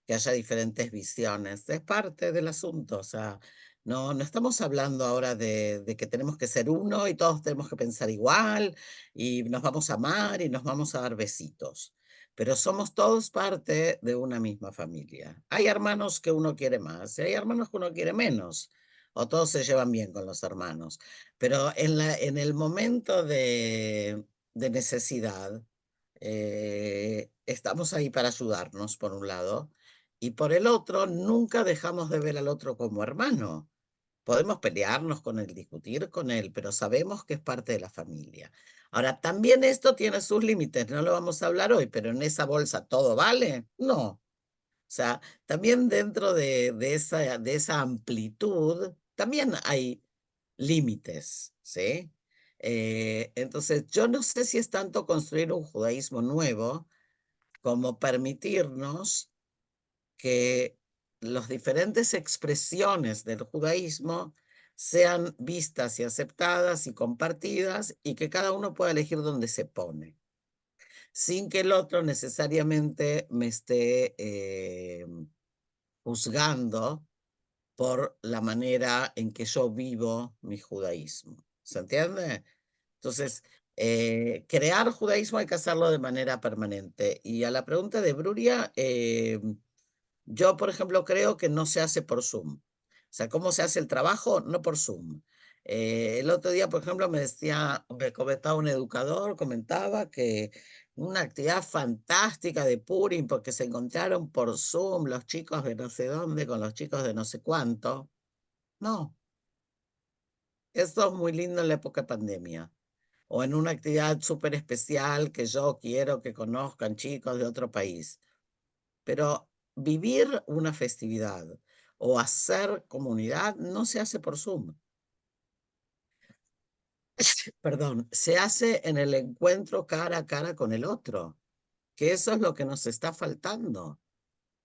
que haya diferentes visiones, es parte del asunto, o sea, no estamos hablando ahora de que tenemos que ser uno y todos tenemos que pensar igual y nos vamos a amar y nos vamos a dar besitos. Pero somos todos parte de una misma familia. Hay hermanos que uno quiere más y hay hermanos que uno quiere menos o todos se llevan bien con los hermanos. Pero en el momento de necesidad, estamos ahí para ayudarnos, por un lado, y por el otro, nunca dejamos de ver al otro como hermano. Podemos pelearnos con él, discutir con él, pero sabemos que es parte de la familia. Ahora, también esto tiene sus límites, no lo vamos a hablar hoy, pero en esa bolsa todo vale. No. O sea, también dentro de esa amplitud, también hay límites, ¿sí? Entonces, yo no sé si es tanto construir un judaísmo nuevo como permitirnos que las diferentes expresiones del judaísmo sean vistas y aceptadas y compartidas y que cada uno pueda elegir dónde se pone, sin que el otro necesariamente me esté juzgando por la manera en que yo vivo mi judaísmo. ¿Se entiende? Entonces, crear judaísmo hay que hacerlo de manera permanente. Y a la pregunta de Bruria, yo, por ejemplo, creo que no se hace por Zoom. O sea, ¿cómo se hace el trabajo? No por Zoom. El otro día, por ejemplo, me comentaba un educador, comentaba que una actividad fantástica de Purim, porque se encontraron por Zoom los chicos de no sé dónde con los chicos de no sé cuánto. No, esto es muy lindo en la época de pandemia. O en una actividad súper especial que yo quiero que conozcan chicos de otro país. Pero vivir una festividad o hacer comunidad no se hace por Zoom. Perdón, se hace en el encuentro cara a cara con el otro, que eso es lo que nos está faltando.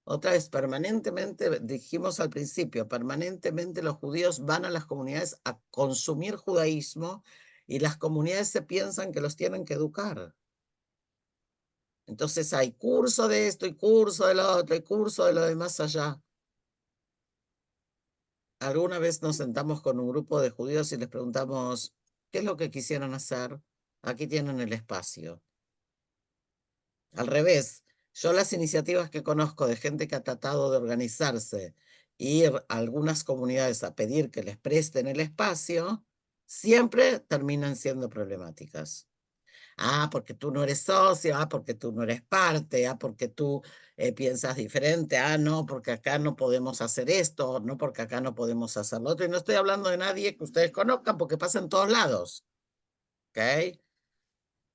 Otra vez, permanentemente, dijimos al principio, permanentemente los judíos van a las comunidades a consumir judaísmo y las comunidades se piensan que los tienen que educar. Entonces hay curso de esto y curso de lo otro y curso de lo de más allá. Alguna vez nos sentamos con un grupo de judíos y les preguntamos, ¿qué es lo que quisieran hacer? Aquí tienen el espacio. Al revés, yo las iniciativas que conozco de gente que ha tratado de organizarse, ir a algunas comunidades a pedir que les presten el espacio, siempre terminan siendo problemáticas. Ah, porque tú no eres socio, ah, porque tú no eres parte, ah, porque tú piensas diferente, ah, no, porque acá no podemos hacer esto, no, porque acá no podemos hacer lo otro. Y no estoy hablando de nadie que ustedes conozcan porque pasa en todos lados, ¿ok? Que eso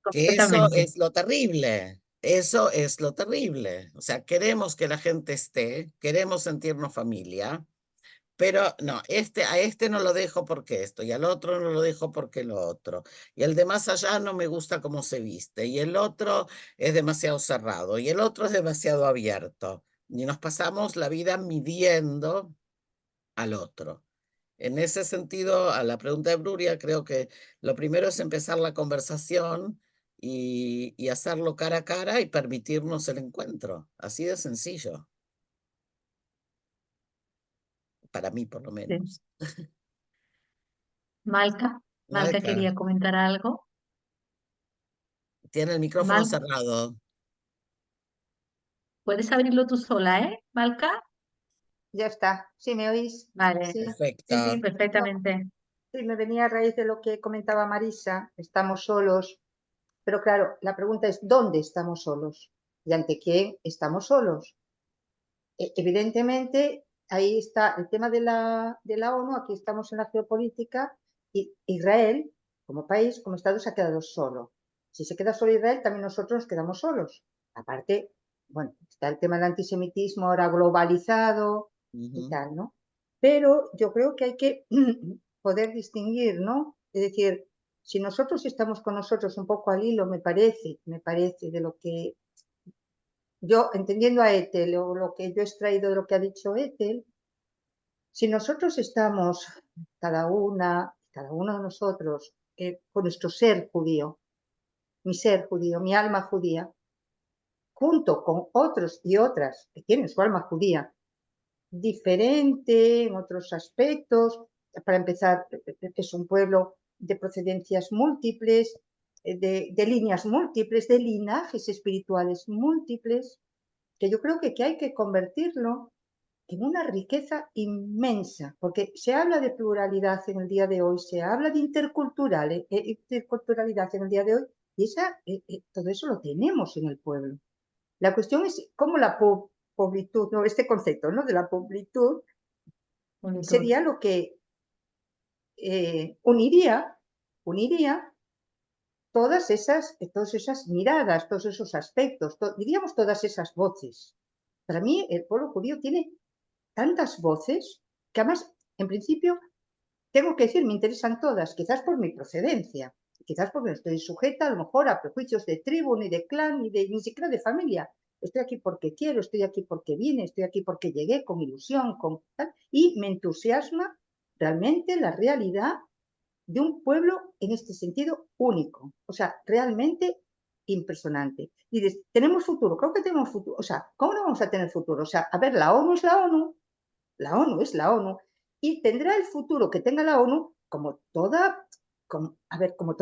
Completamente. es lo terrible, eso es lo terrible. O sea, queremos que la gente esté, queremos sentirnos familia, pero no, a este no lo dejo porque esto, y al otro no lo dejo porque lo otro. Y el de más allá no me gusta cómo se viste, y el otro es demasiado cerrado, y el otro es demasiado abierto. Y nos pasamos la vida midiendo al otro. En ese sentido, a la pregunta de Bruria, creo que lo primero es empezar la conversación y hacerlo cara a cara y permitirnos el encuentro. Así de sencillo. Para mí, por lo Sí. menos. Malca Malca, quería comentar algo. tiene el micrófono Mal, cerrado. puedes abrirlo tú sola, ¿eh, Malca? Ya está. ¿Sí me oís? Vale, Sí, Perfecto. sí, no, perfectamente. sí, me venía a raíz de lo que comentaba Marisa. Estamos solos, pero claro, la pregunta es, ¿dónde estamos solos? ¿Y ante quién estamos solos? Evidentemente, ahí está el tema de la ONU, aquí estamos en la geopolítica, y Israel, como país, como Estado, se ha quedado solo. Si se queda solo Israel, también nosotros nos quedamos solos. Aparte, bueno, está el tema del antisemitismo ahora globalizado y tal, ¿no? Pero yo creo que hay que poder distinguir, ¿no? Es decir, si nosotros estamos con nosotros un poco al hilo, me parece de lo que yo, entendiendo a Ethel o lo que yo he extraído de lo que ha dicho Ethel, si nosotros estamos, cada uno de nosotros, con nuestro ser judío, mi alma judía, junto con otros y otras que tienen su alma judía diferente en otros aspectos, para empezar, es un pueblo de procedencias múltiples, de líneas múltiples, de linajes espirituales múltiples, que yo creo que hay que convertirlo en una riqueza inmensa, porque se habla de pluralidad en el día de hoy, se habla de interculturalidad en el día de hoy, y todo eso lo tenemos en el pueblo. La cuestión es cómo la poblitud, ¿no? Este concepto, ¿no? De la poblitud sería lo que uniría todas esas miradas, todos esos aspectos, diríamos todas esas voces. Para mí el pueblo judío tiene tantas voces que además, en principio, tengo que decir, me interesan todas, quizás por mi procedencia, quizás porque no estoy sujeta a lo mejor a prejuicios de tribu, ni de clan, ni siquiera de familia. Estoy aquí porque quiero, estoy aquí porque vine, estoy aquí porque llegué con ilusión, con tal, y me entusiasma realmente la realidad de un pueblo en este sentido único, o sea, realmente impresionante. Y dices, ¿tenemos futuro? Creo que tenemos futuro. O sea, ¿cómo no vamos a tener futuro? O sea, a ver, la ONU es la ONU, la ONU es la ONU, y tendrá el futuro que tenga la ONU como toda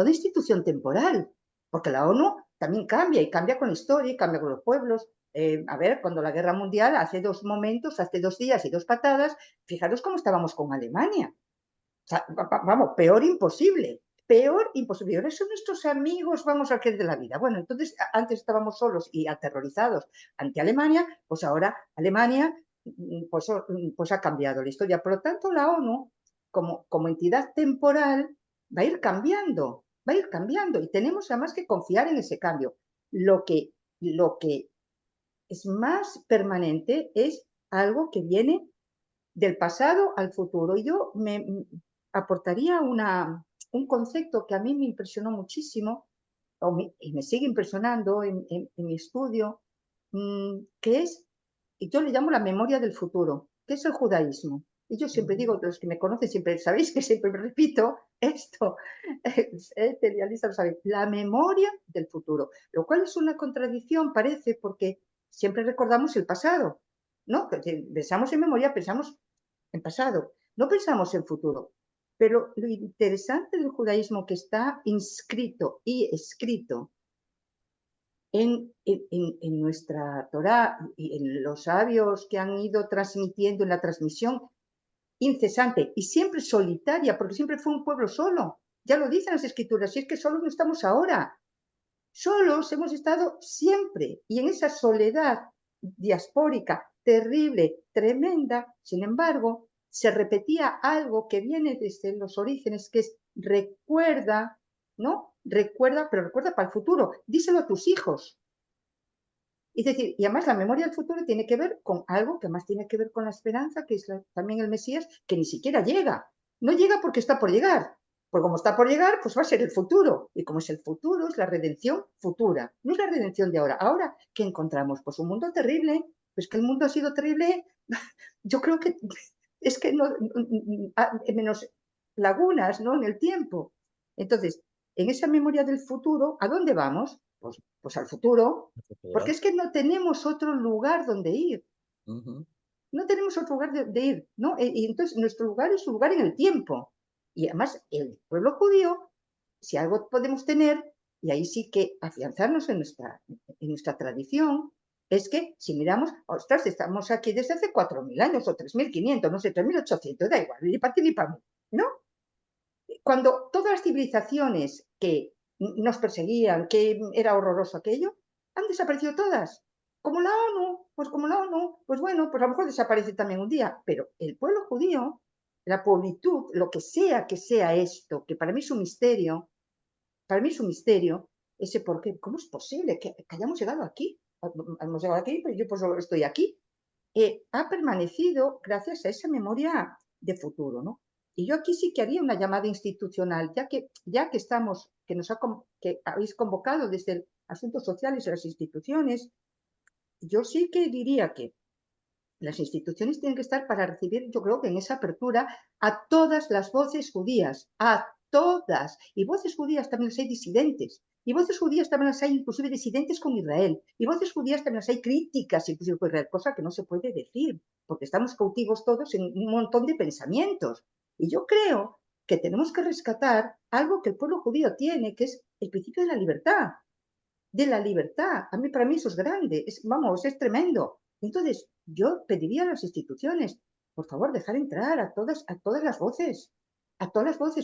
institución temporal, porque la ONU también cambia, y cambia con la historia, y cambia con los pueblos. A ver, cuando la Guerra Mundial, hace 2 días y 2 patadas, fijaros cómo estábamos con Alemania. O sea, vamos, peor imposible. Y ahora son nuestros amigos, vamos a hacer de la vida. Bueno, entonces antes estábamos solos y aterrorizados ante Alemania, pues ahora Alemania pues ha cambiado la historia. Por lo tanto, la ONU, como entidad temporal, va a ir cambiando, y tenemos además que confiar en ese cambio. Lo que es más permanente es algo que viene del pasado al futuro. Y yo me aportaría un concepto que a mí me impresionó muchísimo, y me sigue impresionando en mi estudio, que es, y yo le llamo la memoria del futuro, que es el judaísmo. Y yo siempre digo, los que me conocen siempre sabéis que siempre me repito esto, Lisa lo sabe, la memoria del futuro, lo cual es una contradicción, parece, porque siempre recordamos el pasado, ¿no? Pensamos en memoria, pensamos en pasado, no pensamos en futuro. Pero lo interesante del judaísmo, que está inscrito y escrito en nuestra Torá y en los sabios que han ido transmitiendo en la transmisión incesante y siempre solitaria, porque siempre fue un pueblo solo. Ya lo dicen las escrituras, y es que solos no estamos ahora. Solos hemos estado siempre, y en esa soledad diaspórica terrible, tremenda, sin embargo, se repetía algo que viene desde los orígenes, que es recuerda, ¿no? Recuerda, pero recuerda para el futuro, díselo a tus hijos. Es decir, y además la memoria del futuro tiene que ver con algo que más tiene que ver con la esperanza, que es también el Mesías, que ni siquiera llega. No llega porque está por llegar. Pues como está por llegar, pues va a ser el futuro. Y como es el futuro, es la redención futura. No es la redención de ahora. Ahora, ¿qué encontramos? Pues un mundo terrible. Pues que el mundo ha sido terrible, yo creo que es que no, menos lagunas, ¿no? En el tiempo. Entonces, en esa memoria del futuro, ¿a dónde vamos? Pues al futuro, porque es que no tenemos otro lugar donde ir. No tenemos otro lugar de ir, ¿no? Y entonces nuestro lugar es un lugar en el tiempo. Y además el pueblo judío, si algo podemos tener, y ahí sí que afianzarnos en nuestra tradición, es que si miramos, ostras, estamos aquí desde hace 4.000 años o 3.500, no sé, 3.800, da igual, ni para ti ni para mí, ¿no? Cuando todas las civilizaciones que nos perseguían, que era horroroso aquello, han desaparecido todas. Como la ONU, pues como la ONU, pues bueno, pues a lo mejor desaparece también un día, pero el pueblo judío, la pueblitud, lo que sea esto, que para mí es un misterio, ese por qué, ¿cómo es posible que hayamos llegado aquí? Hemos llegado aquí, pero yo pues solo estoy aquí. Ha permanecido gracias a esa memoria de futuro, ¿no? Y yo aquí sí que haría una llamada institucional, ya que estamos, que habéis convocado desde el Asuntos Sociales y las instituciones, yo sí que diría que las instituciones tienen que estar para recibir, yo creo que en esa apertura, a todas las voces judías, a todas. Y voces judías también las hay disidentes. Y voces judías también las hay inclusive disidentes con Israel. Y voces judías también las hay críticas inclusive con Israel, cosa que no se puede decir, porque estamos cautivos todos en un montón de pensamientos. Y yo creo que tenemos que rescatar algo que el pueblo judío tiene, que es el principio de la libertad. De la libertad. Para mí eso es grande, es tremendo. Entonces, yo pediría a las instituciones, por favor, dejar entrar a todas las voces,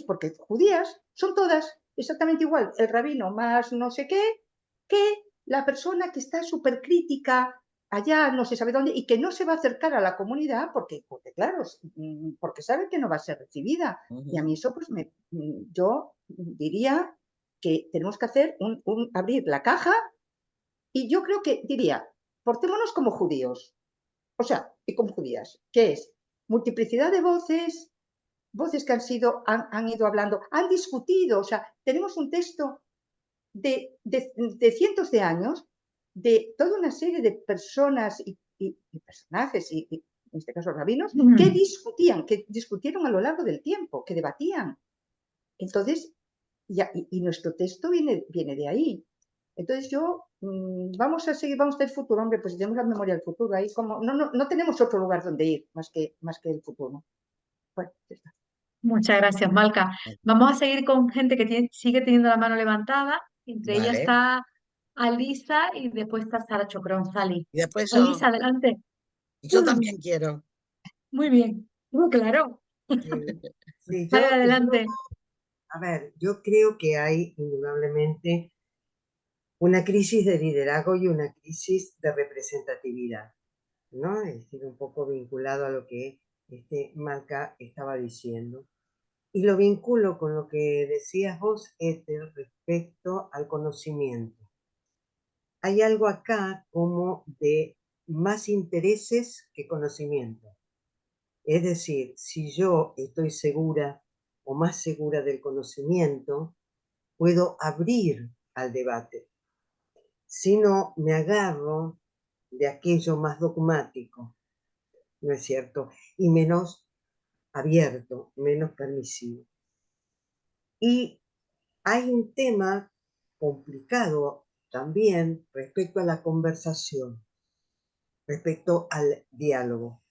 porque judías son todas exactamente igual, el rabino más no sé qué, que la persona que está súper crítica allá no se sabe dónde y que no se va a acercar a la comunidad porque claro, porque sabe que no va a ser recibida. Y a mí eso, pues, yo diría que tenemos que hacer abrir la caja y yo creo que diría, portémonos como judíos, o sea, y como judías, que es multiplicidad de voces que han ido hablando, han discutido, o sea, tenemos un texto de cientos de años de toda una serie de personas y personajes, y en este caso rabinos, que discutieron a lo largo del tiempo, que debatían. Entonces, y nuestro texto viene de ahí. Entonces vamos a seguir, vamos del futuro, hombre, pues si tenemos la memoria del futuro, ahí como, no tenemos otro lugar donde ir más que el futuro. Bueno, ya está. Muchas gracias, Malca. Vamos a seguir con gente que sigue teniendo la mano levantada. Entre ellas Vale. está Alisa y después está Sara Chocrón. Sally. Y después yo. Alisa, adelante. Yo también quiero. Muy bien. Claro. Sí, Sally, adelante. a ver, yo creo que hay indudablemente una crisis de liderazgo y una crisis de representatividad, ¿no? Es decir, un poco vinculado a lo que Malca estaba diciendo. Y lo vinculo con lo que decías vos, Ethel, respecto al conocimiento. Hay algo acá como de más intereses que conocimiento. Es decir, si yo estoy segura o más segura del conocimiento, puedo abrir al debate. Si no, me agarro de aquello más dogmático, ¿no es cierto? Y menos abierto, menos permisivo. Y hay un tema complicado también respecto a la conversación, respecto al diálogo,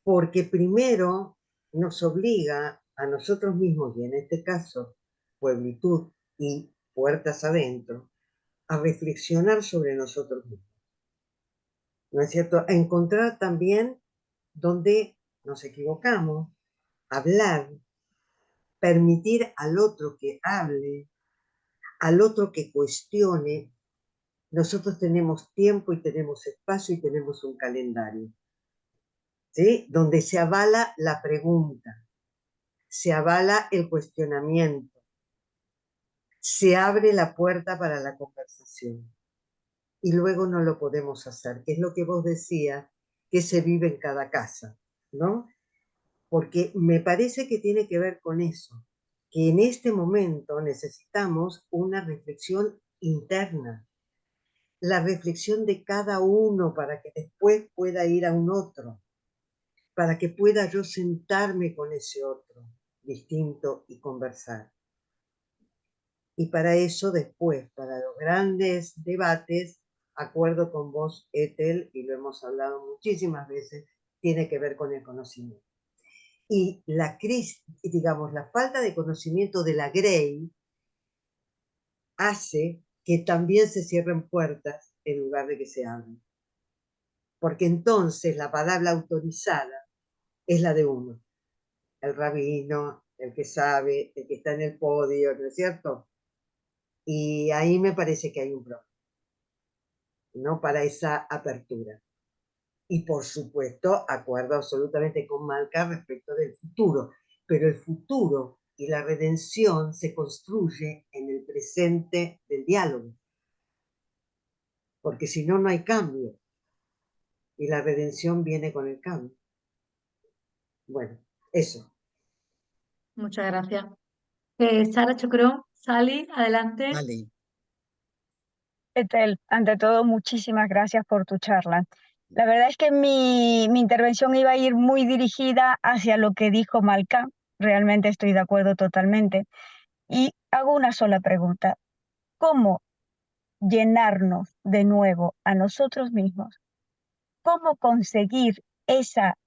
porque primero nos obliga a nosotros mismos, y en este caso, pueblitud y puertas adentro, a reflexionar sobre nosotros mismos, ¿no es cierto? A encontrar también donde nos equivocamos, hablar, permitir al otro que hable, al otro que cuestione. Nosotros tenemos tiempo y tenemos espacio y tenemos un calendario, ¿sí? Donde se avala la pregunta, se avala el cuestionamiento, se abre la puerta para la conversación. Y luego no lo podemos hacer, que es lo que vos decías, que se vive en cada casa, ¿no? Porque me parece que tiene que ver con eso, que en este momento necesitamos una reflexión interna, la reflexión de cada uno para que después pueda ir a un otro. para que pueda yo sentarme con ese otro distinto y conversar. Y para eso después, para los grandes debates, acuerdo con vos, Ethel, y lo hemos hablado muchísimas veces, tiene que ver con el conocimiento. Y la crisis, digamos, la falta de conocimiento de la Grey hace que también se cierren puertas en lugar de que se abran. Porque entonces la palabra autorizada es la de uno, el rabino, el que sabe, el que está en el podio, ¿no es cierto? Y ahí me parece que hay un problema, ¿no? Para esa apertura. Y por supuesto, acuerdo absolutamente con Malca respecto del futuro, pero el futuro y la redención se construye en el presente del diálogo, porque si no, no hay cambio, y la redención viene con el cambio. Bueno, eso. Muchas gracias. Sara Chocrón, Sally, adelante. Vale. Ethel, ante todo, muchísimas gracias por tu charla. La verdad es que mi intervención iba a ir muy dirigida hacia lo que dijo Malca. Realmente estoy de acuerdo totalmente. Y hago una sola pregunta. ¿Cómo llenarnos de nuevo a nosotros mismos? ¿Cómo conseguir esa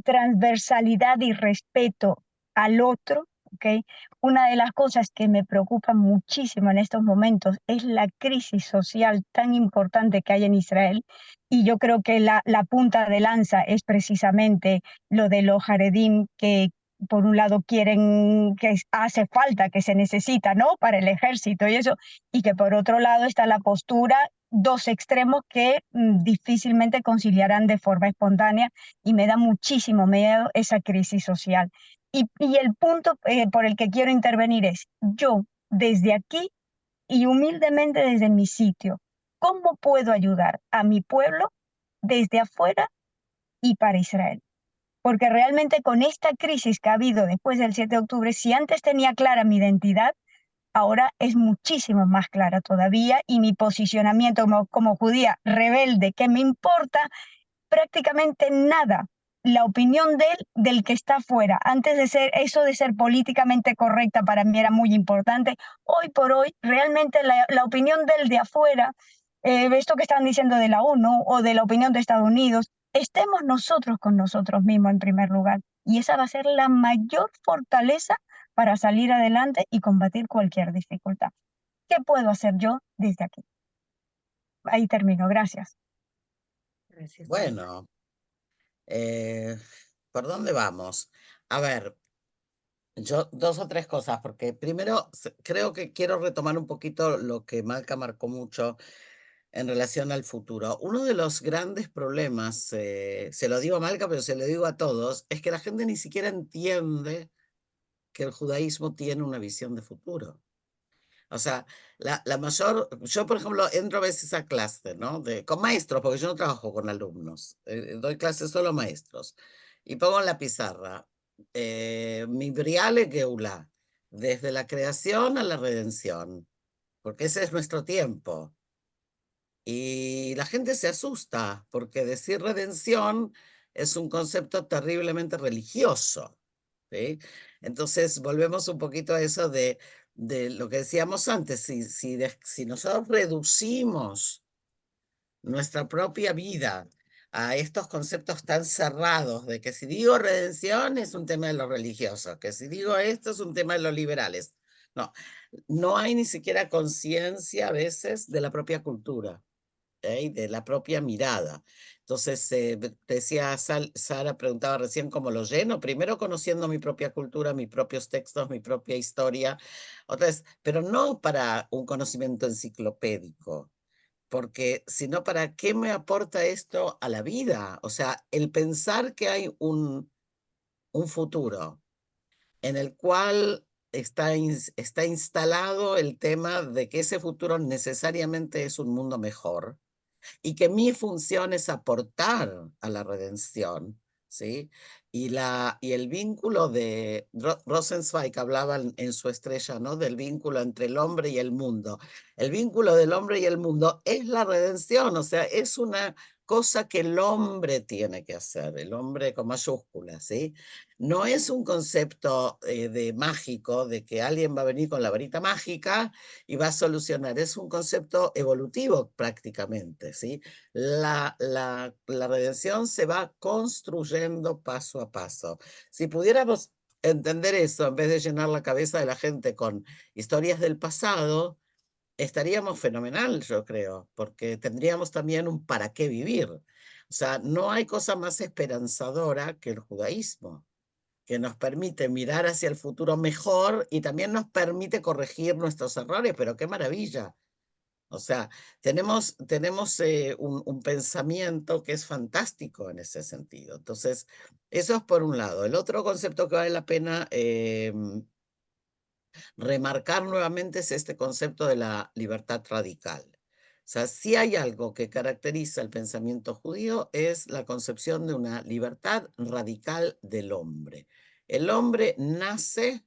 transversalidad y respeto al otro? ¿Okay? Una de las cosas que me preocupa muchísimo en estos momentos es la crisis social tan importante que hay en Israel, y yo creo que la punta de lanza es precisamente lo de los Haredim, que por un lado quieren, que hace falta, que se necesita, ¿no?, para el ejército y eso, y que por otro lado está la postura, dos extremos que difícilmente conciliarán de forma espontánea, y me da muchísimo miedo esa crisis social. Y el punto por el que quiero intervenir es, yo desde aquí y humildemente desde mi sitio, ¿cómo puedo ayudar a mi pueblo desde afuera y para Israel? Porque realmente con esta crisis que ha habido después del 7 de octubre, si antes tenía clara mi identidad, ahora es muchísimo más clara todavía, y mi posicionamiento como judía rebelde, que me importa prácticamente nada la opinión del que está afuera. Antes de ser eso de ser políticamente correcta, para mí era muy importante. Hoy por hoy, realmente la opinión del de afuera, esto que están diciendo de la ONU o de la opinión de Estados Unidos, estemos nosotros con nosotros mismos en primer lugar. Y esa va a ser la mayor fortaleza para salir adelante y combatir cualquier dificultad. ¿Qué puedo hacer yo desde aquí? Ahí termino. Gracias. Gracias, Sara. Bueno, ¿por dónde vamos? A ver, yo dos o tres cosas, porque primero creo que quiero retomar un poquito lo que Malca marcó mucho en relación al futuro. Uno de los grandes problemas, se lo digo a Malca, pero se lo digo a todos, es que la gente ni siquiera entiende que el judaísmo tiene una visión de futuro. O sea, la mayor, yo por ejemplo entro a veces a clase, ¿no? Con maestros, porque yo no trabajo con alumnos, doy clases solo a maestros, y pongo en la pizarra, mi Briale Geulá, desde la creación a la redención, porque ese es nuestro tiempo. Y la gente se asusta, porque decir redención es un concepto terriblemente religioso, ¿sí? Entonces volvemos un poquito a eso de lo que decíamos antes, si nosotros reducimos nuestra propia vida a estos conceptos tan cerrados de que si digo redención es un tema de los religiosos, que si digo esto es un tema de los liberales. No, no hay ni siquiera conciencia a veces de la propia cultura, de la propia mirada. Entonces, te decía Sara, preguntaba recién cómo lo lleno, primero conociendo mi propia cultura, mis propios textos, mi propia historia, otra vez, pero no para un conocimiento enciclopédico, porque sino para qué me aporta esto a la vida. O sea, el pensar que hay un futuro en el cual está instalado el tema de que ese futuro necesariamente es un mundo mejor, y que mi función es aportar a la redención, ¿sí? Y el vínculo de Rosenzweig hablaba en su Estrella, ¿no?, del vínculo entre el hombre y el mundo. El vínculo del hombre y el mundo es la redención, o sea, es una cosa que el hombre tiene que hacer, el hombre con mayúsculas, ¿sí? No es un concepto de mágico, de que alguien va a venir con la varita mágica y va a solucionar, es un concepto evolutivo prácticamente, ¿sí? La redención se va construyendo paso a paso. Si pudiéramos entender eso, en vez de llenar la cabeza de la gente con historias del pasado, estaríamos fenomenal, yo creo, porque tendríamos también un para qué vivir. O sea, no hay cosa más esperanzadora que el judaísmo, que nos permite mirar hacia el futuro mejor y también nos permite corregir nuestros errores, pero qué maravilla. O sea, tenemos un pensamiento que es fantástico en ese sentido. Entonces, eso es por un lado. El otro concepto que vale la pena remarcar nuevamente es este concepto de la libertad radical. O sea, si hay algo que caracteriza el pensamiento judío es la concepción de una libertad radical del hombre. El hombre nace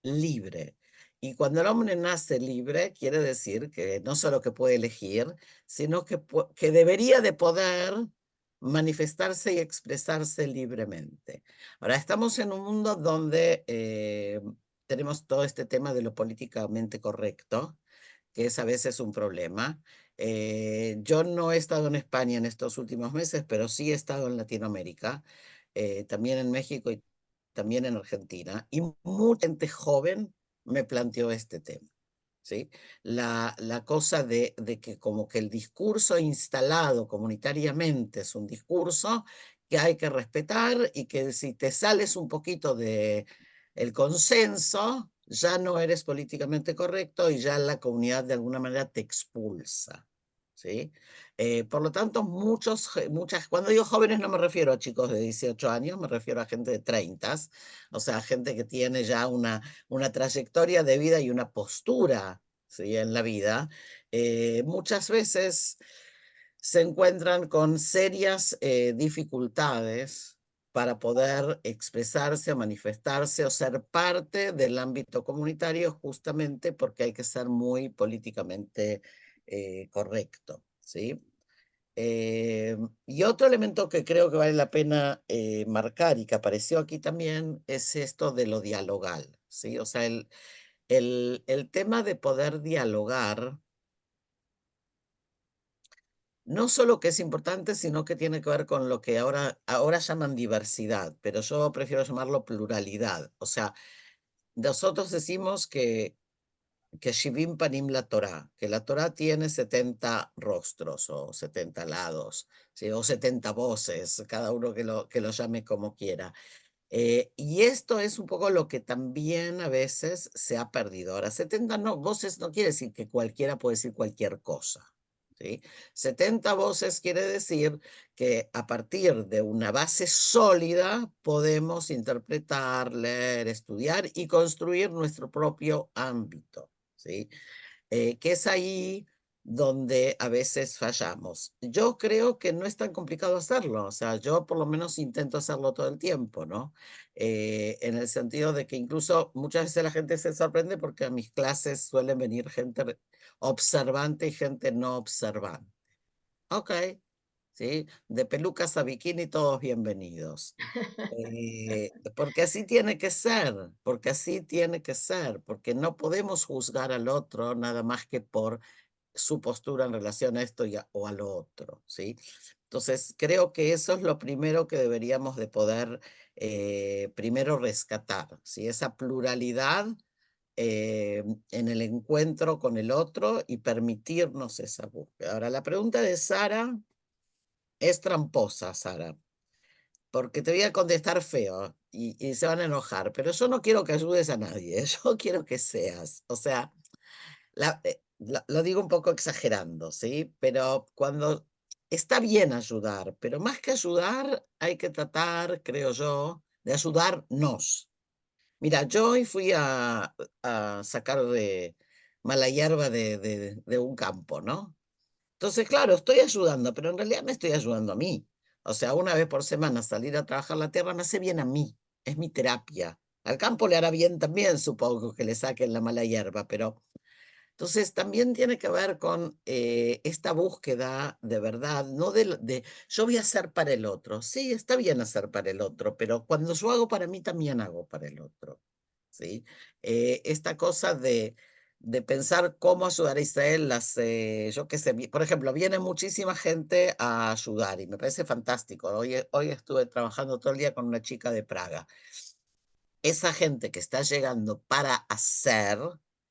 libre. Y cuando el hombre nace libre, quiere decir que no solo que puede elegir, sino que debería de poder manifestarse y expresarse libremente. Ahora, estamos en un mundo donde tenemos todo este tema de lo políticamente correcto, que es a veces un problema. Yo no he estado en España en estos últimos meses, pero sí he estado en Latinoamérica, también en México y también en Argentina, y mucha gente joven me planteó este tema, ¿sí? La cosa de que como que el discurso instalado comunitariamente es un discurso que hay que respetar y que si te sales un poquito de el consenso, ya no eres políticamente correcto y ya la comunidad de alguna manera te expulsa, ¿sí? Por lo tanto, cuando digo jóvenes no me refiero a chicos de 18 años, me refiero a gente de 30, o sea, gente que tiene ya una trayectoria de vida y una postura, ¿sí?, en la vida. Muchas veces se encuentran con serias dificultades para poder expresarse o manifestarse o ser parte del ámbito comunitario justamente porque hay que ser muy políticamente correcto, ¿sí? Y otro elemento que creo que vale la pena marcar y que apareció aquí también es esto de lo dialogal, ¿sí? O sea, el tema de poder dialogar no solo que es importante, sino que tiene que ver con lo que ahora llaman diversidad, pero yo prefiero llamarlo pluralidad. O sea, nosotros decimos que Shivim Panim la Torá, que la Torá tiene 70 rostros o 70 lados, ¿sí?, o 70 voces, cada uno que lo llame como quiera. Y esto es un poco lo que también a veces se ha perdido. Ahora, 70 voces no quiere decir que cualquiera puede decir cualquier cosa, ¿sí? 70 voces quiere decir que a partir de una base sólida podemos interpretar, leer, estudiar y construir nuestro propio ámbito, ¿sí? Que es ahí donde a veces fallamos. Yo creo que no es tan complicado hacerlo, o sea, yo por lo menos intento hacerlo todo el tiempo, ¿no? En el sentido de que incluso muchas veces la gente se sorprende porque a mis clases suelen venir gente observante y gente no observante. Ok, ¿sí? De pelucas a bikini, todos bienvenidos. Porque así tiene que ser, porque así tiene que ser, porque no podemos juzgar al otro nada más que por su postura en relación a esto o a lo otro, ¿sí? Entonces, creo que eso es lo primero que deberíamos de poder primero rescatar, ¿sí? Esa pluralidad en el encuentro con el otro y permitirnos esa búsqueda. Ahora, la pregunta de Sara es tramposa, Sara, porque te voy a contestar feo y se van a enojar, pero yo no quiero que ayudes a nadie, yo quiero que seas, o sea, lo digo un poco exagerando, ¿sí? Pero cuando está bien ayudar, pero más que ayudar hay que tratar, creo yo, de ayudarnos. Mira, yo hoy fui a sacar de mala hierba de un campo, ¿no? Entonces, claro, estoy ayudando, pero en realidad me estoy ayudando a mí. O sea, una vez por semana salir a trabajar la tierra me hace bien a mí, es mi terapia. Al campo le hará bien también, supongo, que le saquen la mala hierba, pero Entonces también tiene que ver con esta búsqueda de verdad, no de yo voy a hacer para el otro. Sí, está bien hacer para el otro, pero cuando yo hago para mí, también hago para el otro. ¿Sí? Esta cosa de pensar cómo ayudar a Israel, yo qué sé, por ejemplo, viene muchísima gente a ayudar y me parece fantástico. Hoy estuve trabajando todo el día con una chica de Praga. Esa gente que está llegando para hacer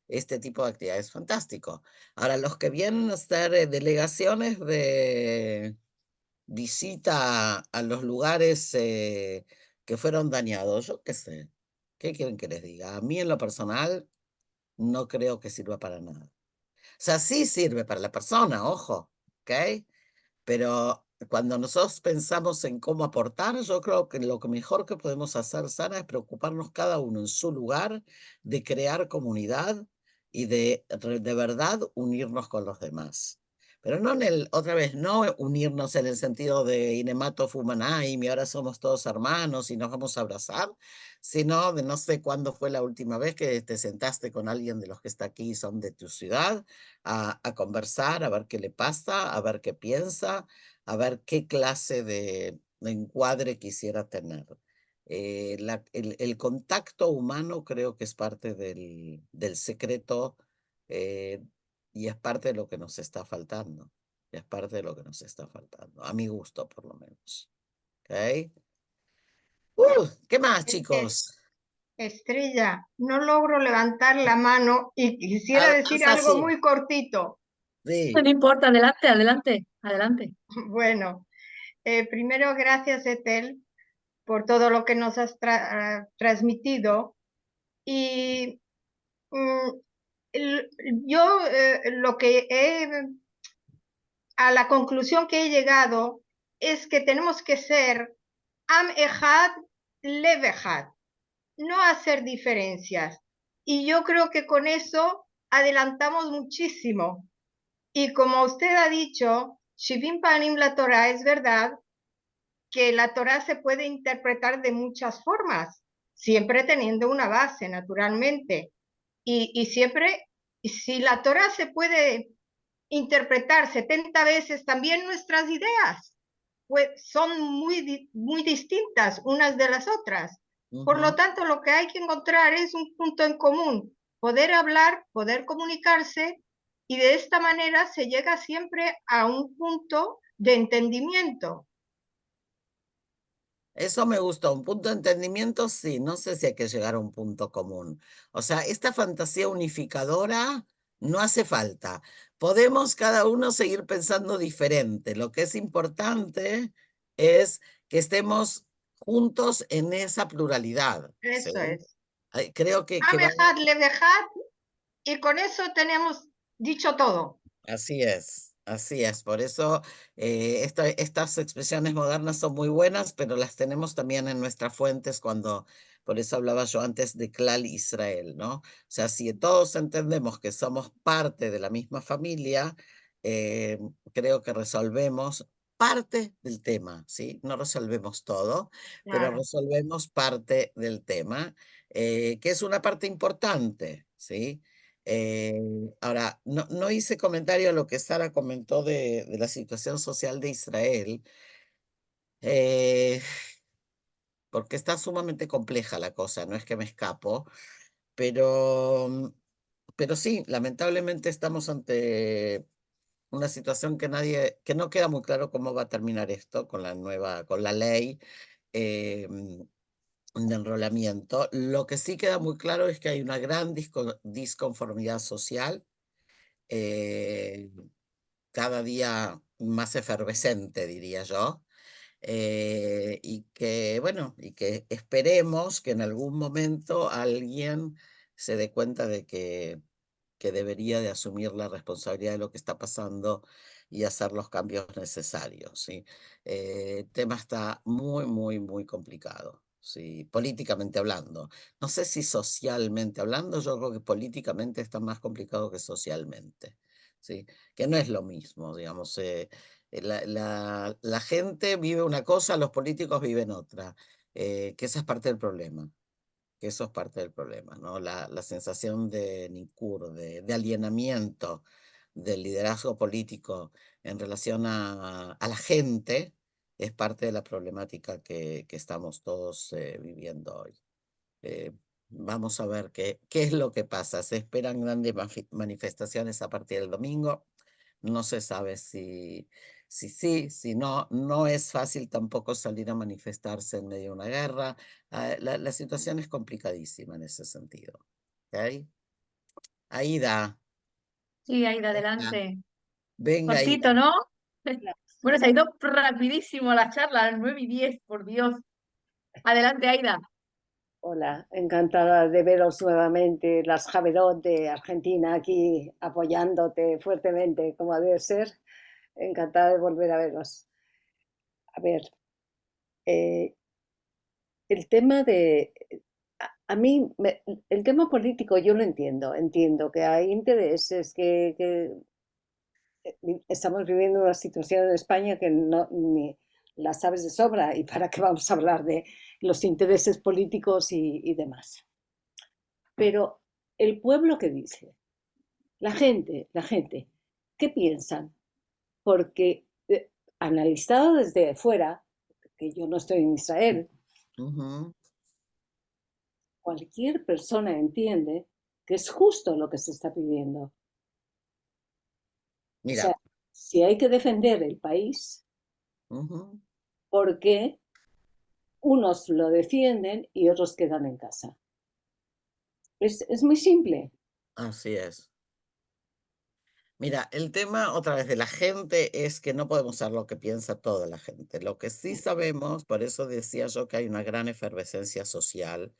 este tipo de actividades es fantástico. Ahora, los que vienen a hacer delegaciones de visita a los lugares que fueron dañados, yo qué sé, ¿qué quieren que les diga? A mí en lo personal no creo que sirva para nada. O sea, sí sirve para la persona, ojo, ¿ok? Pero cuando nosotros pensamos en cómo aportar, yo creo que lo que mejor que podemos hacer, Sara, es preocuparnos cada uno en su lugar, de crear comunidad y de verdad unirnos con los demás. Pero no otra vez, no unirnos en el sentido de Inemato Fumanaim y ahora somos todos hermanos y nos vamos a abrazar, sino de no sé cuándo fue la última vez que te sentaste con alguien de los que está aquí y son de tu ciudad a conversar, a ver qué le pasa, a ver qué piensa, a ver qué clase de encuadre quisiera tener. El contacto humano creo que es parte del secreto eh, y es parte de lo que nos está faltando. Es parte de lo que nos está faltando, a mi gusto por lo menos. ¿Ok? ¿Qué más, chicos? Estrella, no logro levantar la mano y quisiera decir Haz algo así. muy cortito. Sí. No importa, adelante, adelante, adelante. Bueno, primero gracias, Etel, por todo lo que nos has transmitido. Y mm, yo lo que a la conclusión que he llegado es que tenemos que ser Am Ejad, Lev Ejad, no hacer diferencias. Y yo creo que con eso adelantamos muchísimo. Y como usted ha dicho, Shivim Panim la Torah, es verdad que la Torah se puede interpretar de muchas formas, siempre teniendo una base, naturalmente. Y siempre, si la Torah se puede interpretar 70 veces, también nuestras ideas pues, son muy distintas unas de las otras. Por lo tanto, lo que hay que encontrar es un punto en común, poder hablar, poder comunicarse, y de esta manera se llega siempre a un punto de entendimiento. Eso me gustó, un punto de entendimiento, sí, no sé si hay que llegar a un punto común. O sea, esta fantasía unificadora no hace falta. Podemos cada uno seguir pensando diferente. Lo que es importante es que estemos juntos en esa pluralidad. Eso ¿Sí? es. Creo que va... Amejad, levejad, y con eso tenemos dicho todo. Así es, así es. Por eso estas expresiones modernas son muy buenas, pero las tenemos también en nuestras fuentes por eso hablaba yo antes de Klal Israel, ¿no? O sea, si todos entendemos que somos parte de la misma familia, eh, creo que resolvemos parte del tema, ¿sí? No resolvemos todo, pero Claro. resolvemos parte del tema, que es una parte importante, ¿sí? Ahora, no hice comentario a lo que Sara comentó de la situación social de Israel, eh, porque está sumamente compleja la cosa, no es que me escapo, pero, pero sí, lamentablemente estamos ante una situación que no queda muy claro cómo va a terminar esto con la ley de enrolamiento. Lo que sí queda muy claro es que hay una gran disconformidad social. eh, Cada día más efervescente, diría yo, y que, bueno, y que esperemos que en algún momento alguien se dé cuenta de que debería de asumir la responsabilidad de lo que está pasando y hacer los cambios necesarios, ¿sí? El tema está muy, muy, muy complicado, ¿sí? Políticamente hablando. No sé si socialmente hablando, yo creo que políticamente está más complicado que socialmente, ¿sí? Que no es lo mismo, digamos. La gente vive una cosa, los políticos viven otra, que esa es parte del problema. que eso es parte del problema, ¿no? La sensación de nicur, de alienamiento del liderazgo político en relación a la gente, es parte de la problemática que estamos todos viviendo hoy. Vamos a ver qué es lo que pasa. Se esperan grandes manifestaciones a partir del domingo. No se sabe si sí, si no. No es fácil tampoco salir a manifestarse en medio de una guerra. La situación es complicadísima en ese sentido. ¿Ok? Aida, Sí, Aida, venga, adelante. venga, Cortito, Aida. ¿no? Bueno, se ha ido rapidísimo la charla, a las 9:10, por Dios. Adelante, Aida. Hola, encantada de veros nuevamente, las Javerot de Argentina aquí apoyándote fuertemente, como debe ser. Encantada de volver a veros. A ver, eh, el tema de... A mí, el tema político yo lo entiendo que hay intereses, que estamos viviendo una situación en España que no ni la sabes de sobra y para qué vamos a hablar de los intereses políticos y demás. Pero el pueblo, ¿qué dice? La gente, ¿qué piensan? Porque analizado desde fuera, que yo no estoy en Israel, cualquier persona entiende que es justo lo que se está pidiendo. O Mira, sea, si hay que defender el país, ¿por qué unos lo defienden y otros quedan en casa? Es muy simple. así es. Mira, el tema otra vez de la gente es que no podemos saber lo que piensa toda la gente. Lo que sí sabemos, por eso decía yo que hay una gran efervescencia social,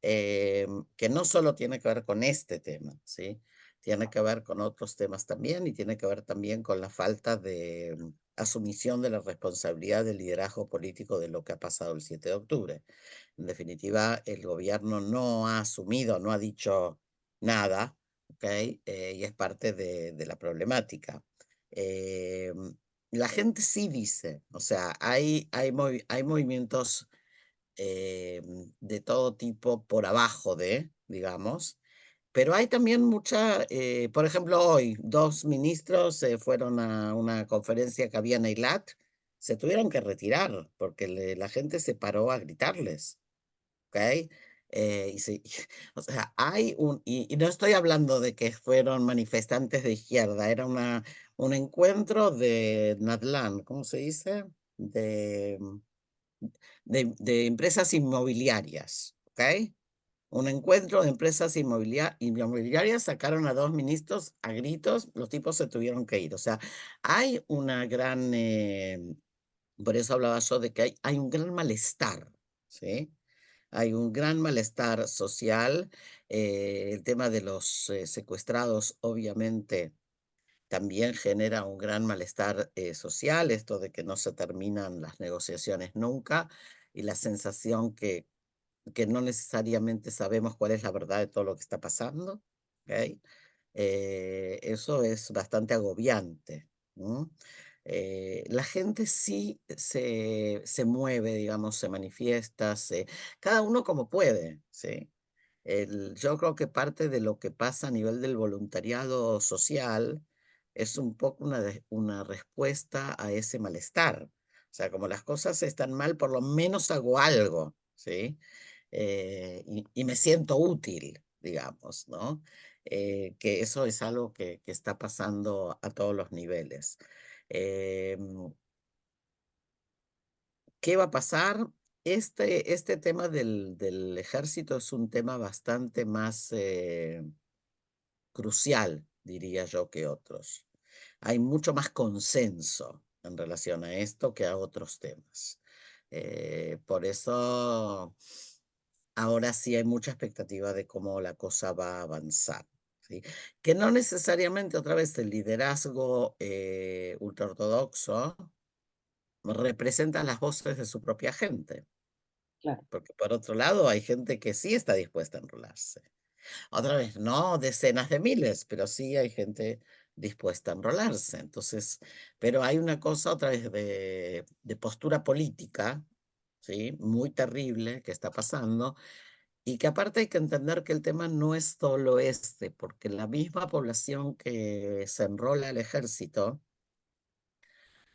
que no solo tiene que ver con este tema, ¿sí? Tiene que ver con otros temas también y tiene que ver también con la falta de asumición de la responsabilidad del liderazgo político de lo que ha pasado el 7 de octubre. En definitiva, el gobierno no ha asumido, no ha dicho nada, ¿ok? Y es parte de la problemática. La gente sí dice, o sea, hay movimientos de todo tipo por abajo digamos, pero hay también mucha, por ejemplo, hoy 2 ministros fueron a una conferencia que había en Eilat, se tuvieron que retirar porque la gente se paró a gritarles, ¿ok? O sea, y no estoy hablando de que fueron manifestantes de izquierda, era un encuentro de Nadlan, ¿cómo se dice? De empresas inmobiliarias, ¿ok? Un encuentro de empresas inmobiliarias, sacaron a 2 ministros a gritos, los tipos se tuvieron que ir. O sea, hay una gran, por eso hablaba yo de que hay un gran malestar, ¿sí? Hay un gran malestar social. El tema de los secuestrados, obviamente, también genera un gran malestar social, esto de que no se terminan las negociaciones nunca y la sensación que no necesariamente sabemos cuál es la verdad de todo lo que está pasando. ¿Ok? Eso es bastante agobiante. ¿No? La gente sí se mueve, digamos, se manifiesta, cada uno como puede, ¿sí? Yo creo que parte de lo que pasa a nivel del voluntariado social es un poco una respuesta a ese malestar. O sea, como las cosas están mal, por lo menos hago algo, ¿sí? Y me siento útil, digamos, ¿no? Que eso es algo que está pasando a todos los niveles. ¿Qué va a pasar? Este tema del ejército es un tema bastante más crucial, diría yo, que otros. Hay mucho más consenso en relación a esto que a otros temas. Por eso ahora sí hay mucha expectativa de cómo la cosa va a avanzar. ¿Sí? Que no necesariamente otra vez el liderazgo ultraortodoxo representa las voces de su propia gente. Claro. Porque por otro lado hay gente que sí está dispuesta a enrolarse. Otra vez, no decenas de miles, pero sí hay gente dispuesta a enrolarse. Entonces, pero hay una cosa otra vez de postura política, ¿sí? Muy terrible que está pasando, Y que aparte hay que entender que el tema no es solo este, porque la misma población que se enrola al ejército,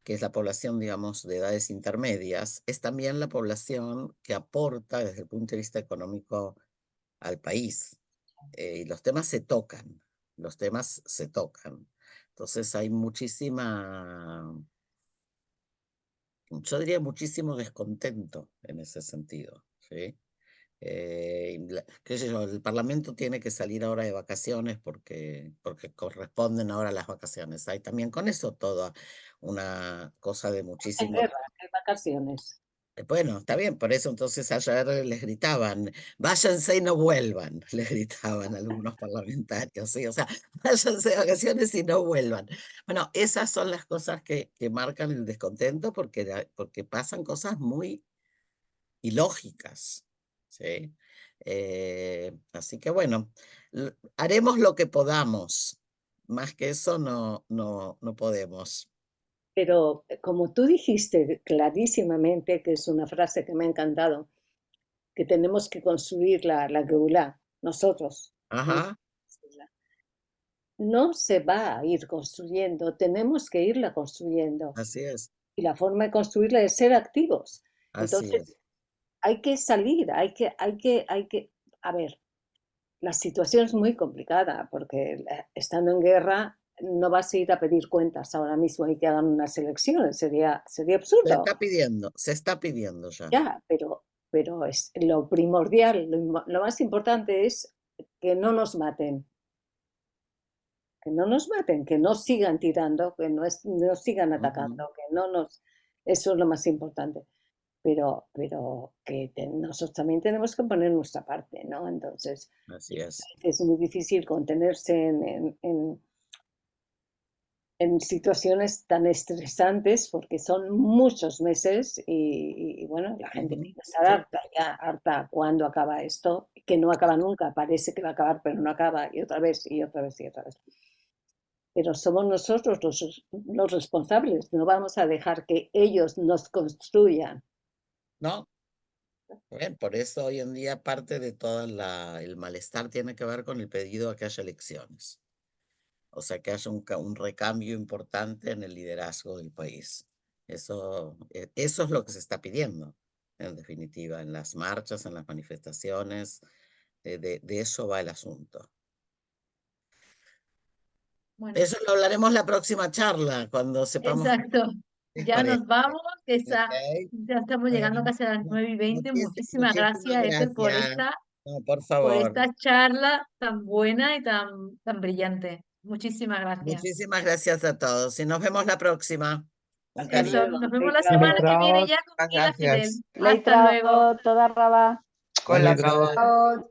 que es la población, digamos, de edades intermedias, es también la población que aporta desde el punto de vista económico al país. Y los temas se tocan, los temas se tocan. Entonces hay muchísima, yo diría muchísimo descontento en ese sentido, ¿sí? Qué sé yo, el Parlamento tiene que salir ahora de vacaciones porque corresponden ahora las vacaciones. Hay también con eso toda una cosa de En muchísimo. guerra, en vacaciones. Bueno, está bien, por eso entonces ayer les gritaban, váyanse y no vuelvan, les gritaban algunos parlamentarios, ¿sí? O sea, váyanse de vacaciones y no vuelvan. Bueno, esas son las cosas que marcan el descontento porque pasan cosas muy ilógicas, ¿sí? Así que bueno, haremos lo que podamos, más que eso no podemos. Pero como tú dijiste clarísimamente, que es una frase que me ha encantado, que tenemos que construir la Geulah, nosotros. Ajá, No se va a ir construyendo, tenemos que irla construyendo. así es, Y la forma de construirla es ser activos. así Entonces, es. hay que salir, a ver, la situación es muy complicada porque estando en guerra no vas a ir a pedir cuentas ahora mismo y que hagan unas elecciones, sería absurdo. Se está pidiendo ya. Ya, pero es lo primordial, lo más importante es que no nos maten. Que no nos maten, que no sigan tirando, que no sigan atacando, que no nos... Eso es lo más importante. Pero que nosotros también tenemos que poner nuestra parte, ¿no? Entonces, Así es. es muy difícil contenerse en situaciones tan estresantes porque son muchos meses y bueno, la gente tiene que estar harta, ya harta cuando acaba esto, que no acaba nunca, parece que va a acabar, pero no acaba, y otra vez, y otra vez, y otra vez. Pero somos nosotros los responsables, no vamos a dejar que ellos nos construyan. ¿No? Bien, por eso hoy en día parte de todo el malestar tiene que ver con el pedido a que haya elecciones. O sea, que haya un recambio importante en el liderazgo del país. Eso es lo que se está pidiendo, en definitiva, en las marchas, en las manifestaciones. De eso va el asunto. Bueno, Eso lo hablaremos la próxima charla, cuando sepamos. exacto. ¿Les Ya parece? nos vamos, que Ok. ya estamos llegando Bueno, casi a las 9:20. Muchísimas muchísimas gracias, Ethel, gracias. No, por favor. esta charla tan buena y tan brillante. Muchísimas gracias. Muchísimas gracias a todos y nos vemos la próxima. Un Hasta cariño. Eso, luego. nos vemos la Leitraot. semana que viene Leitraot. ya con Mila Fidel. Gracias. Hasta luego. Leitraot, toda raba. Con la Leitraot. brava. Leitraot.